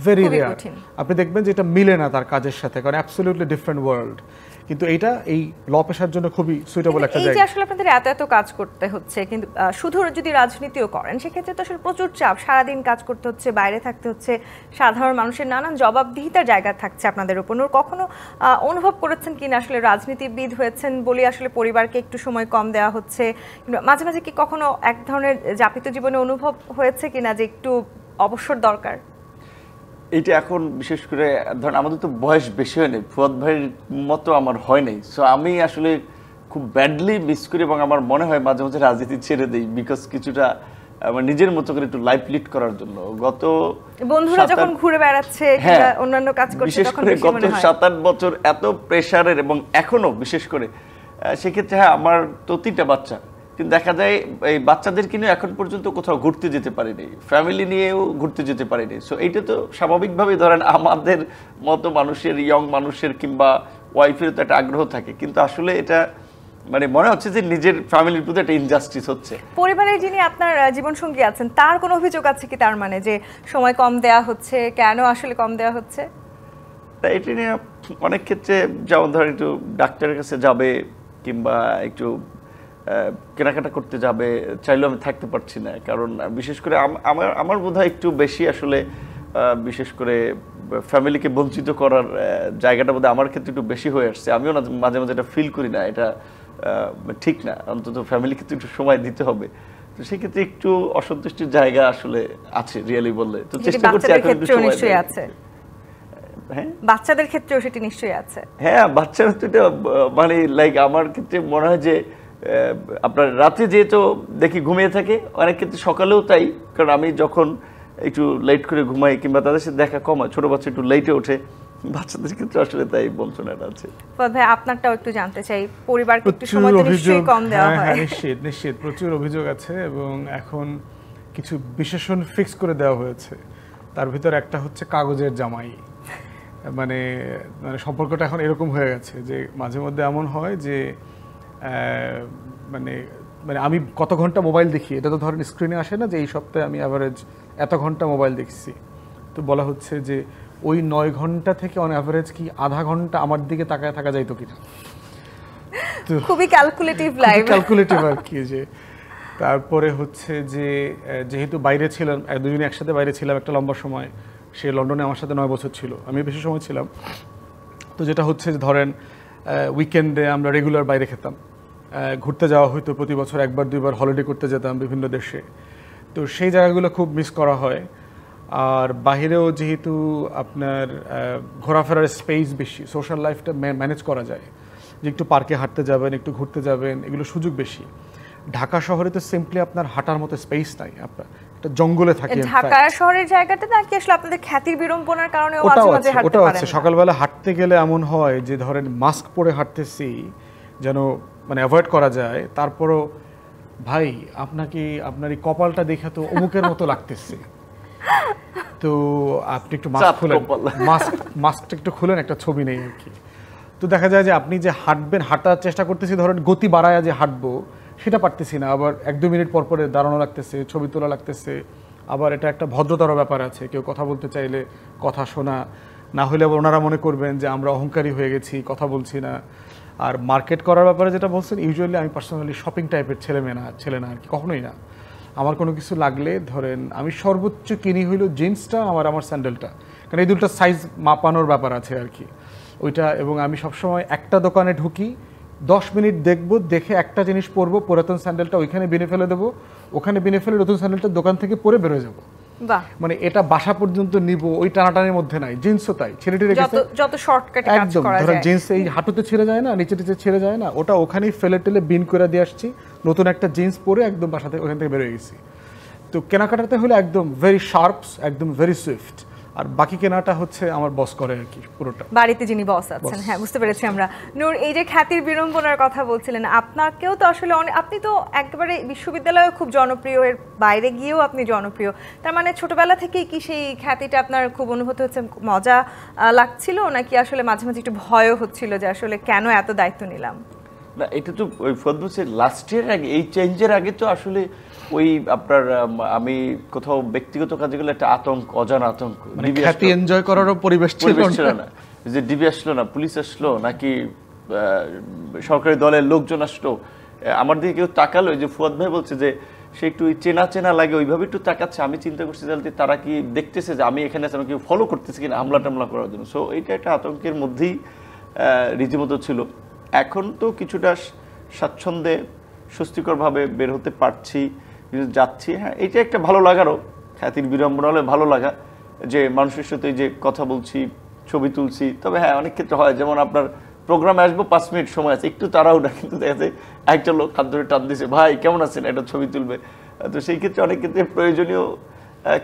ভেরি রেয়ার। আপনি দেখবেন যে এটা মিলে না তার কাজের সাথে, কারণ অ্যাবসলিউটলি ডিফারেন্ট ওয়ার্ল্ড। কিন্তু এইটা এই ল পেশার জন্য খুবই সুইটেবল একটা জায়গা। এই যে আসলে আপনাদের এত এত কাজ করতে হচ্ছে, কিন্তু শুধু যদি রাজনীতিও করেন সেক্ষেত্রে তো আসলে প্রচুর চাপ, সারাদিন কাজ করতে হচ্ছে, বাইরে থাকতে হচ্ছে, সাধারণ মানুষের নানান জবাবদিহিতার জায়গা থাকছে আপনাদের উপর। কখনো অনুভব করেছেন কিনা আসলে রাজনীতিবিদ হয়েছেন বলে আসলে পরিবারকে একটু সময় কম দেওয়া হচ্ছে? মাঝে মাঝে কি কখনো এক ধরনের যাপিত জীবনে অনুভব হয়েছে কিনা যে একটু অবসর দরকার? এইটা এখন বিশেষ করে ধরেন আমাদের তো বয়স বেশি হয়নি, ফুয়াদ ভাইয়ের মতো আমার হয় নাই। সো আমি আসলে খুব ব্যাডলি মিস করি এবং আমার মনে হয় মাঝে মাঝে রাজনীতি ছেড়ে দিই, বিকজ কিছুটা আমার নিজের মতো করে একটু লাইফ লিড করার জন্য। গত বন্ধুরা যখন ঘুরে বেড়াচ্ছে কিংবা অন্যান্য কাজ করছে তখন বেশি মনে হয়। গত 7-8 বছর এত প্রেসারের, এবং এখনো বিশেষ করে সেক্ষেত্রে হ্যাঁ আমার তো 3টা বাচ্চা, কিন্তু দেখা যায় এই বাচ্চাদেরকে নিয়ে এখন পর্যন্ত কোথাও ঘুরতে যেতে পারিনি, ফ্যামিলি নিয়েও ঘুরতে যেতে পারিনি। সো এইটা তো স্বাভাবিকভাবে ধরেন আমাদের মতো মানুষের, ইয়ং মানুষের কিংবা ওয়াইফের তো একটা আগ্রহ থাকে, কিন্তু আসলে এটা মানে মনে হচ্ছে যে নিজের ফ্যামিলির প্রতি একটা ইনজাস্টিস হচ্ছে। পরিবারের যিনি আপনার জীবনসঙ্গী আছেন তার কোনো অভিযোগ আছে কি তার মানে যে সময় কম দেওয়া হচ্ছে, কেন আসলে কম দেওয়া হচ্ছে? তাই এটা নিয়ে অনেক ক্ষেত্রে যেমন ধরেন একটু ডাক্তারের কাছে যাবে কিংবা একটু কেনাকাটা করতে যাবে, চাইলেও আমি থাকতে পারছি না। কারণ বিশেষ করে আমার বোধহয় একটু বেশি আসলে বিশেষ করে ফ্যামিলিকে বঞ্চিত করার জায়গাটা বোধহয় আমার ক্ষেত্রে একটু বেশি হয়ে আসছে। আমিও না মাঝে মাঝে এটা ফিল করি না, এটা ঠিক না, অন্তত ফ্যামিলিকে তো একটু সময় দিতে হবে। তো সেক্ষেত্রে একটু অসন্তুষ্টির জায়গা আসলে আছে রিয়েলি বললে। তো চেষ্টা করছি এখন একটু সময় দিতে। হ্যাঁ, বাচ্চাদের ক্ষেত্রেও সেটি নিশ্চয়ই আছে। হ্যাঁ, বাচ্চারা তো এটা মানে লাইক আমার ক্ষেত্রে মনে হয় যে আপনার রাতে যেহেতু দেখি ঘুমিয়ে থাকে, অনেক ক্ষেত্রে সকালেও তাই। কারণ আমি যখন একটু লেট করে ঘুমাই কিংবা তাদের সাথে দেখা কম হয়, ছোট বাচ্চা একটু লেটে ওঠে, বাচ্চাদের ক্ষেত্রে আসলে তাই বঞ্চনাটা আছে। ভাই আপনারটাও একটু জানতে চাই, পরিবারকে একটু সময় তো নিশ্চয়ই কম দেওয়া হয়? হ্যাঁ, নিশ্চিত প্রচুর অভিযোগ আছে এবং এখন কিছু বিশেষণ ফিক্স করে দেওয়া হয়েছে। তার ভিতর একটা হচ্ছে কাগজের জামাই। মানে সম্পর্কটা এখন এরকম হয়ে গেছে যে মাঝে মধ্যে এমন হয় যে মানে মানে আমি কত ঘন্টা মোবাইল দেখি এটা তো ধরেন স্ক্রিনে আসে না, যে এই সপ্তাহে আমি অ্যাভারেজ এত ঘন্টা মোবাইল দেখছি। তো বলা হচ্ছে যে ওই 9 ঘন্টা থেকে অন অ্যাভারেজ কি আধা ঘন্টা আমার দিকে তাকায় থাকা যাইতো কিনা। তো খুবই ক্যালকুলেটিভ লাইফ, ক্যালকুলেটিভ আর কি। যে তারপরে হচ্ছে যে যেহেতু বাইরে ছিলাম, দুজনে একসাথে বাইরে ছিলাম একটা লম্বা সময়, সে লন্ডনে আমার সাথে 9 বছর ছিল, আমি বেশি সময় ছিলাম। তো যেটা হচ্ছে যে ধরেন উইকেন্ডে আমরা রেগুলার বাইরে খেতাম, ঘুরতে যাওয়া হয়তো প্রতি বছর 1-2বার হলিডে করতে যেতাম বিভিন্ন দেশে। তো সেই জায়গাগুলো খুব মিস করা হয়। আর বাহিরেও যেহেতু আপনার ঘোরাফেরার স্পেস বেশি, সোশ্যাল লাইফটা ম্যানেজ করা যায়, যে একটু পার্কে হাঁটতে যাবেন, একটু ঘুরতে যাবেন, এগুলো সুযোগ বেশি। ঢাকা শহরে তো সিম্পলি আপনার হাঁটার মতো স্পেস নাই, আপনার একটা জঙ্গলে থাকি। ঢাকা শহরের জায়গাটা নাকি আসলে আপনাদের খ্যাতির বিড়ম্বনার কারণে মাঝে মাঝে হাঁটতে পারেন না? সকালবেলা হাঁটতে গেলে এমন হয় যে ধরেন মাস্ক পরে হাঁটতেছি যেন মানে অ্যাভয়েড করা যায়, তারপরও ভাই আপনাকে আপনার এই কপালটা দেখে তো অমুকের মতো লাগতেছে, তো আপনি একটু মাস্ক খুলেন, মাস্কটা একটু খুলেন, একটা ছবি নেই আর কি। তো দেখা যায় যে আপনি যে হাঁটবেন, হাঁটার চেষ্টা করতেছি, ধরেন গতি বাড়ায় যে হাঁটবো সেটা পারতেছি না, আবার 1-2 মিনিট পর পরে দাঁড়ানো লাগতেছে, ছবি তোলা লাগতেছে। আবার এটা একটা ভদ্রতার ব্যাপার আছে, কেউ কথা বলতে চাইলে কথা শোনা, না হলে আবার ওনারা মনে করবেন যে আমরা অহংকারী হয়ে গেছি, কথা বলছি না। আর মার্কেট করার ব্যাপারে যেটা বলছেন, ইউজুয়ালি আমি পার্সোনালি শপিং টাইপের ছেলে না আর কি, কখনোই না। আমার কোনো কিছু লাগলে ধরেন আমি সর্বোচ্চ কিনি হইল জিন্সটা, আমার স্যান্ডেলটা, কারণ এই দুটো সাইজ মাপানোর ব্যাপার আছে আর কি ওইটা। এবং আমি সবসময় একটা দোকানে ঢুকি, 10 মিনিট দেখবো, দেখে একটা জিনিস পরবো, পুরাতন স্যান্ডেলটা ওইখানে বিনে ফেলে দেবো, ওখানে বিনে ফেলে নতুন স্যান্ডেলটা দোকান থেকে পরে বেরোয় যাবো। বাহ, মানে এটা বাসা পর্যন্ত নিব, ওই টানাটানির মধ্যে নাই। জিন্সও তাই, ছেড়ে টেড়ে গেছে যত শর্টকাটে কাজ একদম, করা ধরেন যায়। জিন্স এই হাঁটুতে ছেড়ে যায় না, নিচে নিচে ছেড়ে যায় না, ওটা ওখানেই ফেলে টেলে বিন করে দিয়ে আসছি, নতুন একটা জিন্স পরে একদম বাসা থেকে ওখান থেকে বেরোয় গেছি। তো কেনাকাটাতে হলে একদম ভেরি শার্পস, একদম ভেরি সুইফট। আর বাকি কেনাটা হচ্ছে আমার বস করে আর কি, পুরোটা বাড়িতে যিনি বস আছেন। হ্যাঁ, বুঝতে পেরেছি আমরা। নূর, এই যে খ্যাতির বিড়ম্বনার কথা বলছিলেন, আপনাকেও তো আসলে আপনি তো একেবারে বিশ্ববিদ্যালয়ে খুব জনপ্রিয়, এর বাইরে গিয়েও আপনি জনপ্রিয়। তার মানে ছোটবেলা থেকেই কি সেই খ্যাতিটা আপনার খুব অনুভূত হচ্ছে, মজা লাগছিল, নাকি আসলে মাঝে মাঝে একটু ভয়ও হচ্ছিল যে আসলে কেন এত দায়িত্ব নিলাম? না, এটা তো ওই ফদলুসের লাস্ট ইয়ার আগে, এই চেঞ্জের আগে তো আসলে ওই আপনার আমি কোথাও ব্যক্তিগত কাজে গেলে একটা আতঙ্ক, অজানা আতঙ্ক, খ্যাতি এনজয় করারও পরিবেশ ছিল না। যে ডিবি আসলো না, পুলিশ আসলো নাকি সরকারি দলের লোকজন আসলো, আমার দিকে কেউ তাকালো। যে ফুয়াদ ভাই বলছে যে সে একটু চেনা চেনা লাগে, ওইভাবে একটু তাকাচ্ছে। আমি চিন্তা করছি যে তারা কি দেখতেছে যে আমি এখানে আছি, আমাকে ফলো করতেছি কিনা হামলা টামলা করার জন্য। সো এইটা একটা আতঙ্কের মধ্যেই রীতিমতো ছিল। এখন তো কিছুটা স্বাচ্ছন্দ্যে স্বস্তিকরভাবে বের হতে পারছি, যাচ্ছি। হ্যাঁ, এটা একটা ভালো লাগারও, খ্যাতির বিড়ম্বনা হলে ভালো লাগা, যে মানুষের সাথে যে কথা বলছি, ছবি তুলছি। তবে হ্যাঁ, অনেক ক্ষেত্রে হয়, যেমন আপনার প্রোগ্রামে আসবো 5 মিনিট সময় আছে, একটু তাড়াহুড়া, কিন্তু দেখা যাচ্ছে একটা লোক হাত ধরে টান দিছে, ভাই কেমন আছেন, একটা ছবি তুলবে। তো সেই ক্ষেত্রে অনেক ক্ষেত্রে প্রয়োজনীয়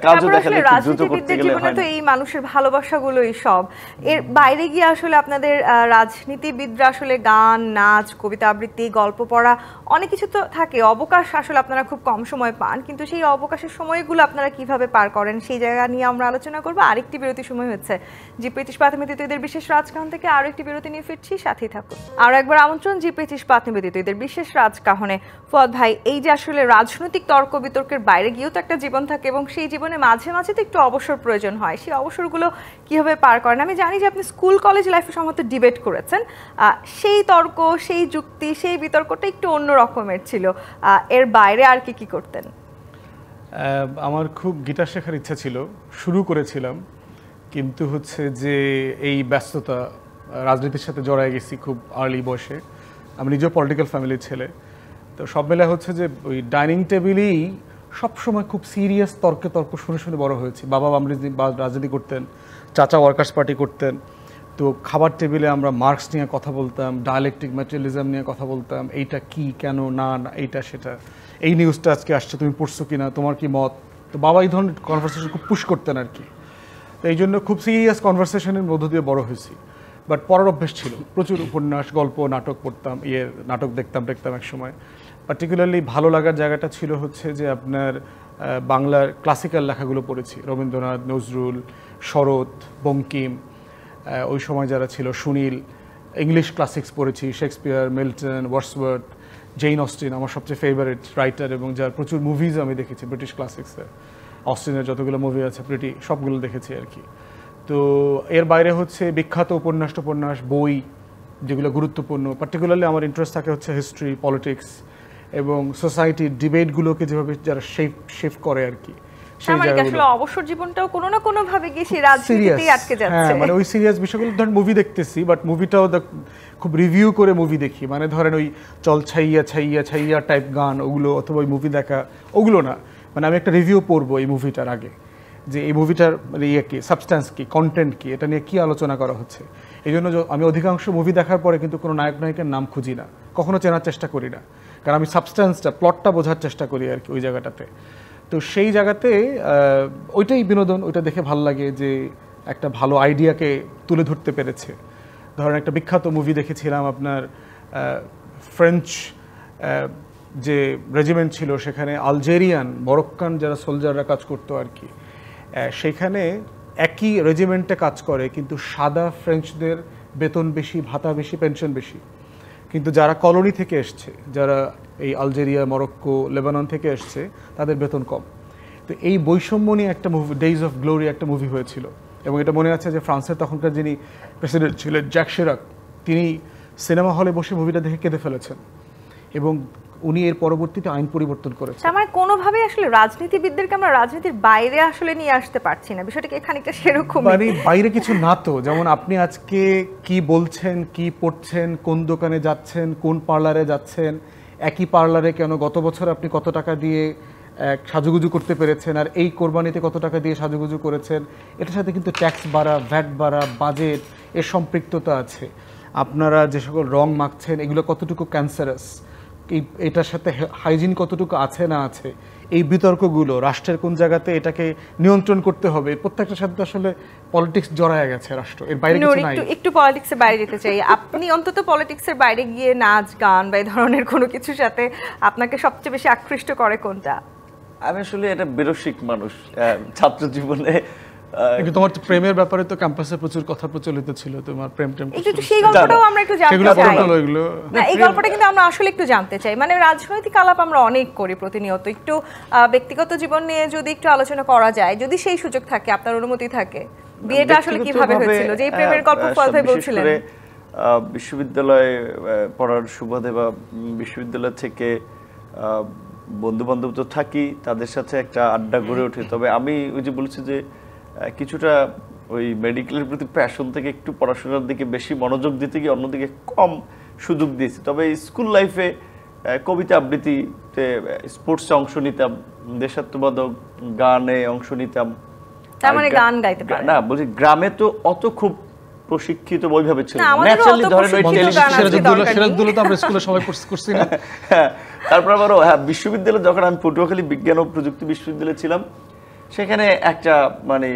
কাজও দেখা যায় একটু দ্রুত করতে গেলে হয় না। তো এই মানুষের ভালোবাসাগুলোই সব। এর বাইরে গিয়ে আসলে আপনাদের রাজনীতিবিদরা আসলে গান, নাচ, কবিতা আবৃত্তি, গল্প পড়া, অনেক কিছু তো থাকে। অবকাশ আসলে আপনারা খুব কম সময় পান, কিন্তু সেই অবকাশের সময়গুলো আপনারা কিভাবে পার করেন সেই জায়গা নিয়ে আমরা আলোচনা করবো। আরেকটি বিরতি সময় হচ্ছে জি25 পাথমিতিদের বিশেষ রাজকাহন থেকে আরো একটি বিরতি নিয়ে ফিরছি, সাথেই থাকুন। আরো একবার আমন্ত্রণ জি25 পাথমিতিদের বিশেষ রাজকাহনে। ফুয়াদ ভাই, এই যে আসলে রাজনৈতিক তর্ক বিতর্কের বাইরে গিয়েও তো একটা জীবন থাকে, এবং সেই জীবনে মাঝে মাঝে তো একটু অবসর প্রয়োজন হয়। সেই অবসরগুলো কিভাবে পার করেন? আমি জানি যে আপনি স্কুল কলেজ লাইফে সম্ভবত ডিবেট করেছেন, সেই তর্ক, সেই যুক্তি, সেই বিতর্কটা একটু অন্য রকমের ছিল। এর বাইরে আর কি করতেন? আমার খুব গিটার শেখার ইচ্ছা ছিল, শুরু করেছিলাম, কিন্তু হচ্ছে যে এই ব্যস্ততা, রাজনীতির সাথে জড়ায় গেছি খুব আর্লি বয়সে। আমি নিজেও পলিটিক্যাল ফ্যামিলির ছেলে, তো সব মিলে হচ্ছে যে ওই ডাইনিং টেবিলেই সবসময় খুব সিরিয়াস তর্ক শুনে শুনে বড় হয়েছি। বাবা রাজনীতি করতেন, চাচা ওয়ার্কার্স পার্টি করতেন। তো খাবার টেবিলে আমরা মার্কস নিয়ে কথা বলতাম, ডায়ালেকটিক ম্যাটেরিয়ালিজম নিয়ে কথা বলতাম, এইটা কি, কেন, না এইটা সেটা, এই নিউজটা আজকে আসছে, তুমি পড়ছো কিনা, তোমার কি মত। তো বাবা এই ধরনের কনভারসেশন খুব পুশ করতেন আর কি। তো এই জন্য খুব সিরিয়াস কনভারসেশনের মধ্য দিয়ে বড় হয়েছি। বাট পড়ার অভ্যেস ছিল, প্রচুর উপন্যাস, গল্প, নাটক পড়তাম, নাটক দেখতাম এক সময়। পার্টিকুলারলি ভালো লাগার জায়গাটা ছিল হচ্ছে যে আপনার বাংলার ক্লাসিক্যাল লেখাগুলো পড়েছি, রবীন্দ্রনাথ, নজরুল, শরৎ, বঙ্কিম, ওই সময় যারা ছিল, সুনীল। ইংলিশ ক্লাসিক্স পড়েছি, Shakespeare, Milton, Wordsworth, Jane Austen আমার সবচেয়ে ফেভারিট রাইটার, এবং যার প্রচুর মুভিজ আমি দেখেছি ব্রিটিশ ক্লাসিক্সের। অস্টিনের যতগুলো মুভি আছে সবগুলো দেখেছি আর কি। তো এর বাইরে হচ্ছে বিখ্যাত উপন্যাস, বই যেগুলো গুরুত্বপূর্ণ। পার্টিকুলারলি আমার ইন্টারেস্ট থাকে হচ্ছে হিস্ট্রি, পলিটিক্স এবং সোসাইটির ডিবেটগুলোকে যেভাবে যারা শেপ করে আর কি। সেই জায়গাগুলো অবসর জীবনটাও কোনো না কোনো ভাবে গিয়ে সেই রাজনীতিতেই আটকে যাচ্ছে। হ্যাঁ, মানে ওই সিরিয়াস বিষয়গুলো ধরেন মুভি দেখতেছি, বাট মুভিটাও খুব রিভিউ করে মুভি দেখি। মানে ধরেন ওই চল ছাইয়া টাইপ গান, ওগুলো, অথবা ওই মুভি দেখা, ওগুলো না। মানে আমি একটা রিভিউ পড়বো এই মুভিটার আগে, যে এই মুভিটার মানে কি, সাবস্ট্যান্স কি, কন্টেন্ট কি, এটা নিয়ে কি আলোচনা করা হচ্ছে। এই জন্য আমি অধিকাংশ মুভি দেখার পরে কিন্তু কোনো নায়ক নায়িকার নাম খুঁজি না, কখনো চেনার চেষ্টা করি না, কারণ আমি সাবস্ট্যান্সটা, প্লটটা বোঝার চেষ্টা করি আর কি ওই জায়গাটাতে। তো সেই জায়গাতে ওইটাই বিনোদন, ওইটা দেখে ভালো লাগে যে একটা ভালো আইডিয়াকে তুলে ধরতে পেরেছে। ধরেন একটা বিখ্যাত মুভি দেখেছিলাম আপনার ফ্রেঞ্চ যে রেজিমেন্ট ছিল, সেখানে আলজেরিয়ান, মরক্কান যারা সোলজাররা কাজ করতো আর কি, সেখানে একই রেজিমেন্টে কাজ করে, কিন্তু সাদা ফ্রেঞ্চদের বেতন বেশি, ভাতা বেশি, পেনশন বেশি। কিন্তু যারা কলোনি থেকে এসছে, যারা এই আলজেরিয়া, মরক্কো, লেবানন থেকে এসছে, তাদের বেতন কম। তো এই বৈষম্য নিয়ে একটা মুভি, ডেইজ অফ গ্লোরি একটা মুভি হয়েছিল। এবং এটা মনে আছে যে ফ্রান্সের তখনকার যিনি প্রেসিডেন্ট ছিলেন, জ্যাক শিরাক, তিনি সিনেমা হলে বসে মুভিটা দেখে কেঁদে ফেলেছেন। এবং উনি এর পরবর্তীতে আইন পরিবর্তন করেছেন। তার মানে কোনোভাবেই আসলে রাজনীতিবিদদেরকে আমরা রাজনীতির বাইরে আসলে নিয়ে আসতে পারছি না, বিষয়টা কি খানিকটা সেরকম? মানে বাইরে কিছু না তো, যেমন আপনি আজকে কি বলছেন, কি পড়ছেন, কোন দোকানে যাচ্ছেন, কোন পার্লারে যাচ্ছেন, একই পার্লারে কেন গত বছর আপনি কত টাকা দিয়ে সাজুগুজু করতে পেরেছেন আর এই কোরবানিতে কত টাকা দিয়ে সাজুগুজু করেছেন, এটার সাথে কিন্তু ট্যাক্স বাড়া, ভ্যাট বাড়া, বাজেট এর সম্পৃক্ততা আছে। আপনারা যে সকল রং মাখছেন এগুলো কতটুকু ক্যান্সারাস, এটার সাথে হাইজিন কতটুকু আছে না আছে, এই বিতর্কগুলো রাষ্ট্রের কোন জায়গাতে এটাকে নিয়ন্ত্রণ করতে হবে, প্রত্যেকটার সাথে আসলে পলিটিক্স জড়ায় গেছে রাষ্ট্র, এর বাইরে কিছু নাই। একটু পলিটিক্সের বাইরে যেতে চাই, আপনি অন্তত পলিটিক্সের বাইরে গিয়ে নাচ গান বা এই ধরনের কোনো কিছুর সাথে আপনাকে সবচেয়ে বেশি আকৃষ্ট করে কোনটা? আমি আসলে এটা বেরসিক মানুষ ছাত্র জীবনে। তোমার প্রেমের ব্যাপারে তো ক্যাম্পাসে প্রচুর কথা প্রচলিত ছিল, তোমার প্রেম একটু সেই গল্পটাও আমরা একটু জানতে চাই। না, এই গল্পটা কিন্তু আমরা আসলে একটু জানতে চাই। মানে রাজনৈতিক আলাপ আমরা অনেক করি প্রতিনিয়ত, একটু ব্যক্তিগত জীবন নিয়ে যদি একটু আলোচনা করা যায়, যদি সেই সুযোগ থাকে, আপনার অনুমতি থাকে, বিয়েটা আসলে কিভাবে হয়েছিল, যে প্রেমের গল্প ফুয়াদ ভাই বলছিলেন? বিশ্ববিদ্যালয়ে পড়ার সুবাদে বা বিশ্ববিদ্যালয় থেকে বন্ধু বান্ধব তো থাকি, তাদের সাথে একটা আড্ডা গড়ে ওঠে। তবে আমি ওই যে বলছি যে কিছুটা ওই মেডিকেলের প্রতি প্যাশন থেকে একটু পড়াশোনার দিকে বেশি মনোযোগ দিতে গিয়ে অন্যদিকে কম সুযোগ দিয়েছি। তবে স্কুল লাইফে কবিতা আবৃত্তিতে, স্পোর্টসে অংশ নিতাম, দেশাত্মবোধক গানে অংশ নিতাম। তার মানে গান গাইতে পারেন না? বলছি গ্রামে তো অত খুব প্রশিক্ষিত ওইভাবে ছিল না। ন্যাচারালি ধরেন ওই সিরাজদৌল তো আমরা স্কুলে সবাই করছি না। তারপর আবারও বিশ্ববিদ্যালয়ে যখন আমি পটুয়াখালী বিজ্ঞান ও প্রযুক্তি বিশ্ববিদ্যালয়ে ছিলাম, সেখানে একটা মানে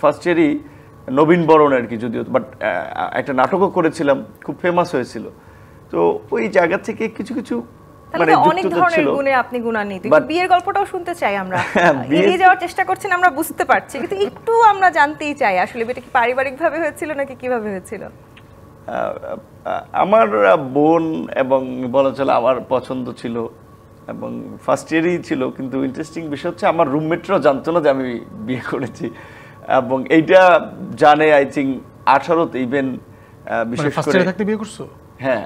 ফার্স্ট ইয়ারই নবীন বরণ আর কি, যদিও বাট একটা নাটকও করেছিলাম, খুব ফেমাস হয়েছিল। তো ওই জায়গা থেকে কিছু কিছু মানে অনেক ধরনের গুণে আপনি গুণান্বিত। বিয়ের গল্পটাও শুনতে চাই আমরা, এগিয়ে যাওয়ার চেষ্টা করছেন আমরা বুঝতে পারছি, কিন্তু একটু আমরা জানতেই চাই আসলে এটা কি পারিবারিক ভাবে হয়েছিল নাকি কিভাবে হয়েছিল? আমার বোন এবং বলা চলে আমার পছন্দ ছিল এবং ফার্স্ট ইয়ারই ছিল, কিন্তু ইন্টারেস্টিং বিষয় হচ্ছে আমার রুমমেটরাও জানতো না যে আমি বিয়ে করেছি, এবং এইটা জানে আই থিঙ্ক 18তে ইভেন। বিশেষ করে থাকতে বিয়ে করছো? হ্যাঁ,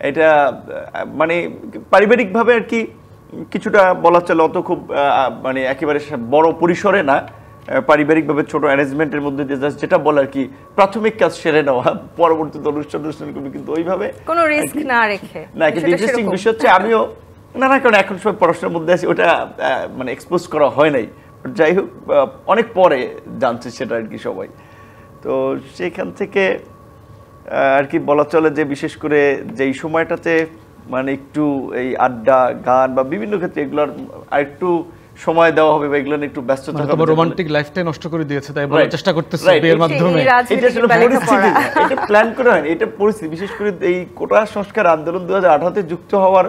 এটা মানে পারিবারিকভাবে আর কি কিছুটা বলা চলে, অত খুব মানে একেবারে বড় পরিসরে না, পারিবারিকভাবে ছোট অ্যারেঞ্জমেন্টের মধ্যে দিয়ে যেটা বলে আর কি প্রাথমিক কাজ সেরে নেওয়া, পরবর্তীতে অনুষ্ঠান করবে, কিন্তু ওইভাবে কোনো রিস্ক না রেখে না। কিন্তু ইন্টারেস্টিং বিষয় হচ্ছে আমিও না কারণ এখন সবাই পড়াশোনার মধ্যে আছি, ওটা মানে এক্সপোজ করা হয় নাই। যাই হোক, অনেক পরে জানছে সেটা আর কি সবাই। তো সেখান থেকে আর কি বলা চলে যে বিশেষ করে যেই সময়টাতে মানে একটু এই আড্ডা গান বা বিভিন্ন ক্ষেত্রে এগুলোর আর একটু সময় দেওয়া হবে বা এগুলো একটু ব্যস্ত থাকা, তোমার রোমান্টিক লাইফটাই নষ্ট করে দিয়েছে, তাই বলার চেষ্টা করতেছে বিয়ের মাধ্যমে। এটা আসলে পরিস্থিতি, এটা প্ল্যান করা হয়নি, এটা পরিস্থিতি। বিশেষ করে এই কোটা সংস্কার আন্দোলন 2018-তে যুক্ত হওয়ার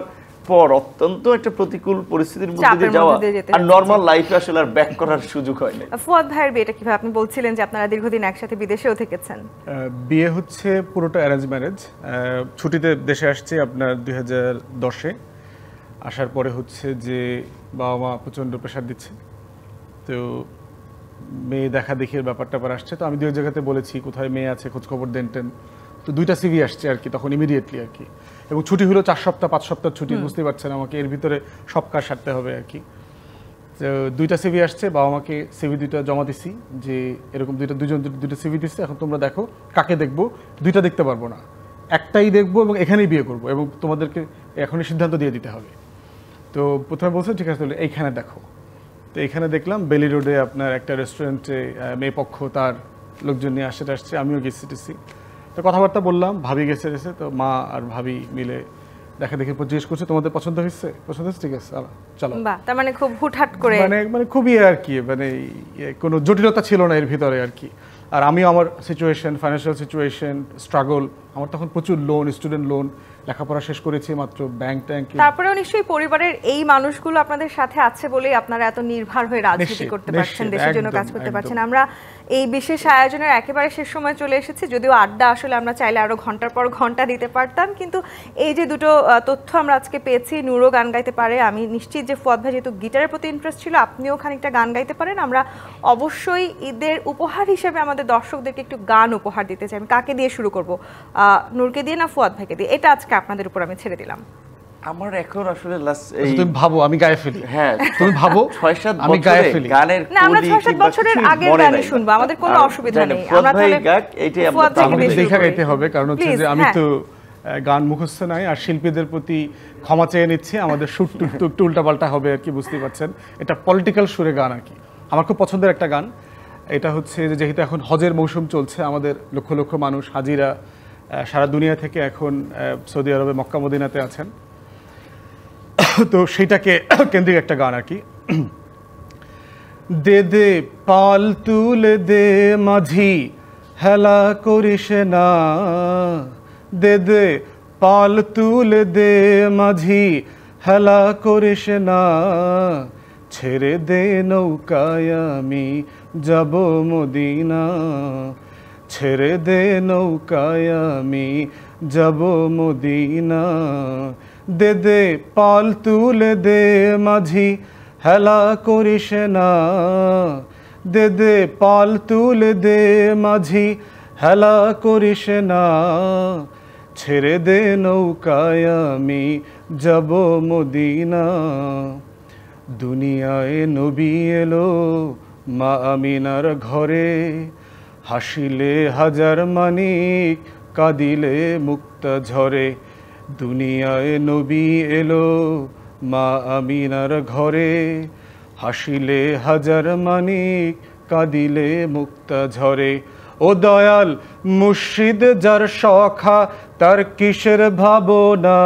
পর অত্যন্ত একটা প্রতিকূল পরিস্থিতির মধ্যে দিয়ে যাওয়া, আর নরমাল লাইফে আসলে আর ব্যাক করার সুযোগ হয় না। ফুয়াদ ভাইয়ের বিয়েটা কিভাবে? আপনি বলছিলেন যে আপনারা দীর্ঘদিন একসাথে বিদেশেও থেকেছেন। বিয়ে হচ্ছে পুরোটা অ্যারেঞ্জ ম্যারেজ। ছুটিতে দেশে আসছে আপনার 2010-এ। আসার পরে হচ্ছে যে বাবা মা প্রচণ্ড প্রেশার দিচ্ছে, তো মেয়ে দেখা দেখির ব্যাপারটা পর আসছে। তো আমি দুই জায়গাতে বলেছি কোথায় মেয়ে আছে খোঁজখবর দেন, তো 2টা সিভি আসছে আর কি তখন ইমিডিয়েটলি আর কি। এবং ছুটি হলো 4 সপ্তাহ 5 সপ্তাহ ছুটি, বুঝতেই পারছেন আমাকে এর ভিতরে সব কাজ সারতে হবে আর কি। তো 2টা সিভি আসছে, বাবা মাকে সিভি 2টা জমা দিছি যে এরকম দুইটা সিভি দিচ্ছে, এখন তোমরা দেখো কাকে দেখবো, 2টা দেখতে পারবো না, একটাই দেখবো এবং এখানেই বিয়ে করবো এবং তোমাদেরকে এখনই সিদ্ধান্ত দিয়ে দিতে হবে। তো প্রথমে বলছে ঠিক আছে তাহলে এইখানে দেখো। তো এখানে দেখলাম বেলি রোডে আপনার একটা রেস্টুরেন্টে মেয়ে পক্ষ তার লোকজন নিয়ে আসছে, আমিও গেছি। তো কথাবার্তা বললাম, ভাবি গেছে, তো মা আর ভাবি মিলে দেখা দেখে জিজ্ঞেস করছে তোমাদের পছন্দ হয়েছে? ঠিক আছে চলো। তার মানে খুব হুটহাট করে, মানে খুবই আর কি মানে কোনো জটিলতা ছিল না এর ভিতরে আর কি। আর আমিও আমার সিচুয়েশন, ফাইন্যান্সিয়াল সিচুয়েশন, স্ট্রাগল, আমার তখন প্রচুর লোন, স্টুডেন্ট লোন, লেখাপড়া শেষ করেছি মাত্র, ব্যাংক। তারপরেও নিশ্চয়ই পরিবারের এই মানুষগুলো আপনাদের সাথে আছে বলেই আপনারা এত নির্ভর হয়ে রাজনীতি করতে পারছেন, দেশের জন্য কাজ করতে পারছেন। আমরা এই বিশেষ আয়োজনের একেবারে শেষ সময় চলে এসেছি, যদিও আড্ডা আসলে আমরা চাইলে আরো ঘন্টার পর ঘন্টা দিতে পারতাম, কিন্তু এই যে দুটো তথ্য আমরা আজকে পেয়েছি, নূরও গান গাইতে পারে, আমি নিশ্চিত যে ফুয়াদ ভাই যেহেতু গিটারের প্রতি ইন্টারেস্ট ছিল, আপনিও খানিকটা গান গাইতে পারেন। আমরা অবশ্যই ঈদের উপহার হিসেবে আমাদের দর্শকদেরকে একটু গান উপহার দিতে চাই। আমি কাকে দিয়ে শুরু করবো, নূরকে দিয়ে না ফুয়াদ ভাইকে দিয়ে? এটা আজকে আপনাদের উপর আমি ছেড়ে দিলাম। আমার এখন আসলে লাস্ট আচ্ছা, তুমি ভাবো আমি গায়ে ফেলি। হ্যাঁ তুমি ভাবো 6-7 আমি গায়ে ফেলি। গানের না আমরা কলি 6-7 কিংবা বছরের কিছুই আগের মনে গানই নাই। শুনবো, আমাদের কোনো আর অসুবিধা জানেন, নেই। ফুয়াদ আমরা ভাই তাহলে গাক, এইটাই আমরা ফুয়াদ থেকে আমাকে বেশি দেখা করি। গাইতে হবে, কারণ হচ্ছে Please, যে আমি হ্যাঁ। তো গান মুখস্থ নাই, আর শিল্পীদের প্রতি ক্ষমা চেয়ে নিচ্ছি, আমাদের সুর টুর তো একটু উল্টাপাল্টা হবে আর কি, বুঝতেই পারছেন। এটা পলিটিক্যাল সুরে গান আর কি, আমার খুব পছন্দের একটা গান। এটা হচ্ছে যে যেহেতু এখন হজের মৌসুম চলছে, আমাদের লক্ষ লক্ষ মানুষ হাজিরা সারা দুনিয়া থেকে এখন সৌদি আরবে মক্কা মদিনাতে আছেন, তো সেইটাকে কেন্দ্রিক একটা গান আর কি। দে দে পাল তুলে দে মাঝি হেলা করিস না, দে দে পাল তুলে দে মাঝি হেলা করিস না, ছেড়ে দে নৌকায় আমি যাব মদিনা, ছেড়ে দে নৌকায় আমি যাব মদিনা, দে দে পাল তুলে দে মাঝি হেলা করিস না, দে দে পাল তুলে দে মাঝি হেলা করিস না, ছেড়ে দে নৌকায় আমি যাব মদিনা। দুনিয়ায় নবী এলো মা আমিনার ঘরে, হাসিলে হাজার মানিক কাঁদিলে মুক্তা ঝরে, দুনিয়ায় নবী এলো মা আমিনার ঘরে, হাসিলে হাজার মানিক কাঁদিলে মুক্তা ঝরে, ও দয়াল মুর্শিদ যার সখা তার কিসের ভাবনা,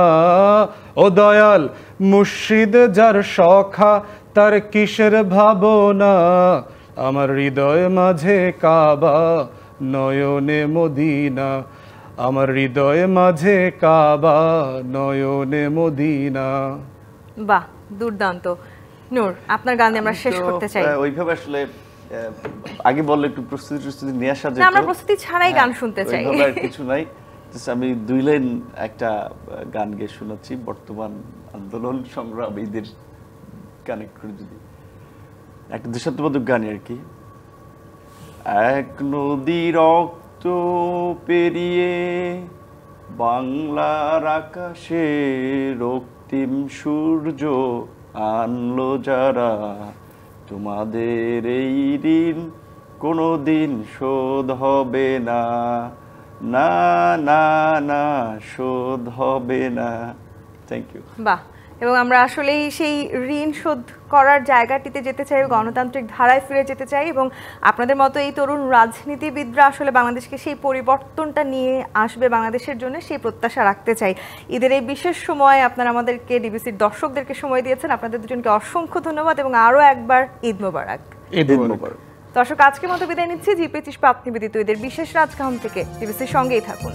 ও দয়াল মুর্শিদ যার সখা তার কিসের ভাবনা, আমার হৃদয় মাঝে কাবা নয়নে মদিনা, আমার হৃদয় মাঝে কাবা নয়নে মদিনা। বাহ, দুর্দান্ত। নূর, আপনার গান দিয়ে আমরা শেষ করতে চাই। ওইভাবে আসলে আগে বললে একটু প্রস্তুতি নিয়ে আসা যেত, না, আমরা প্রস্তুতি ছাড়াই গান শুনতে চাই। ওইভাবে আর কিছু নাই, জাস্ট আমি 2 লাইন একটা গান গেয়ে শোনাচ্ছি, বর্তমান আন্দোলন সংগ্রামীদের কানেক্ট করে, যদি একটা দেশাত্মবোধক গান আর কি। এক নদী রক্ত পেরিয়ে বাংলার আকাশে রক্তিম সূর্য আনলো যারা, তোমাদের এই ঋণ কোনোদিন শোধ হবে না, না না না শোধ হবে না। Thank you. বাহ, এবং আমরা আসলেই সেই ঋণ শোধ করার জায়গাটিতে যেতে চাই, গণতান্ত্রিক ধারায় ফিরে যেতে চাই, এবং আপনাদের মতো এই তরুণ রাজনীতিবিদরা আসলে বাংলাদেশকে সেই পরিবর্তনটা নিয়ে আসবে বাংলাদেশের জন্য, সেই প্রত্যাশা রাখতে চাই। ঈদের এই বিশেষ সময় আপনারা আমাদেরকে, ডিবিসির দর্শকদেরকে সময় দিয়েছেন, আপনাদের দুজনকে অসংখ্য ধন্যবাদ, এবং আরও একবার ঈদ মোবারক। ঈদ মোবারক। দর্শক, আজকের মতো বিদায় নিচ্ছি। জি25 আপনি বিদিত ঈদের বিশেষ রাজকাহন থেকে। ডিবিসির সঙ্গেই থাকুন।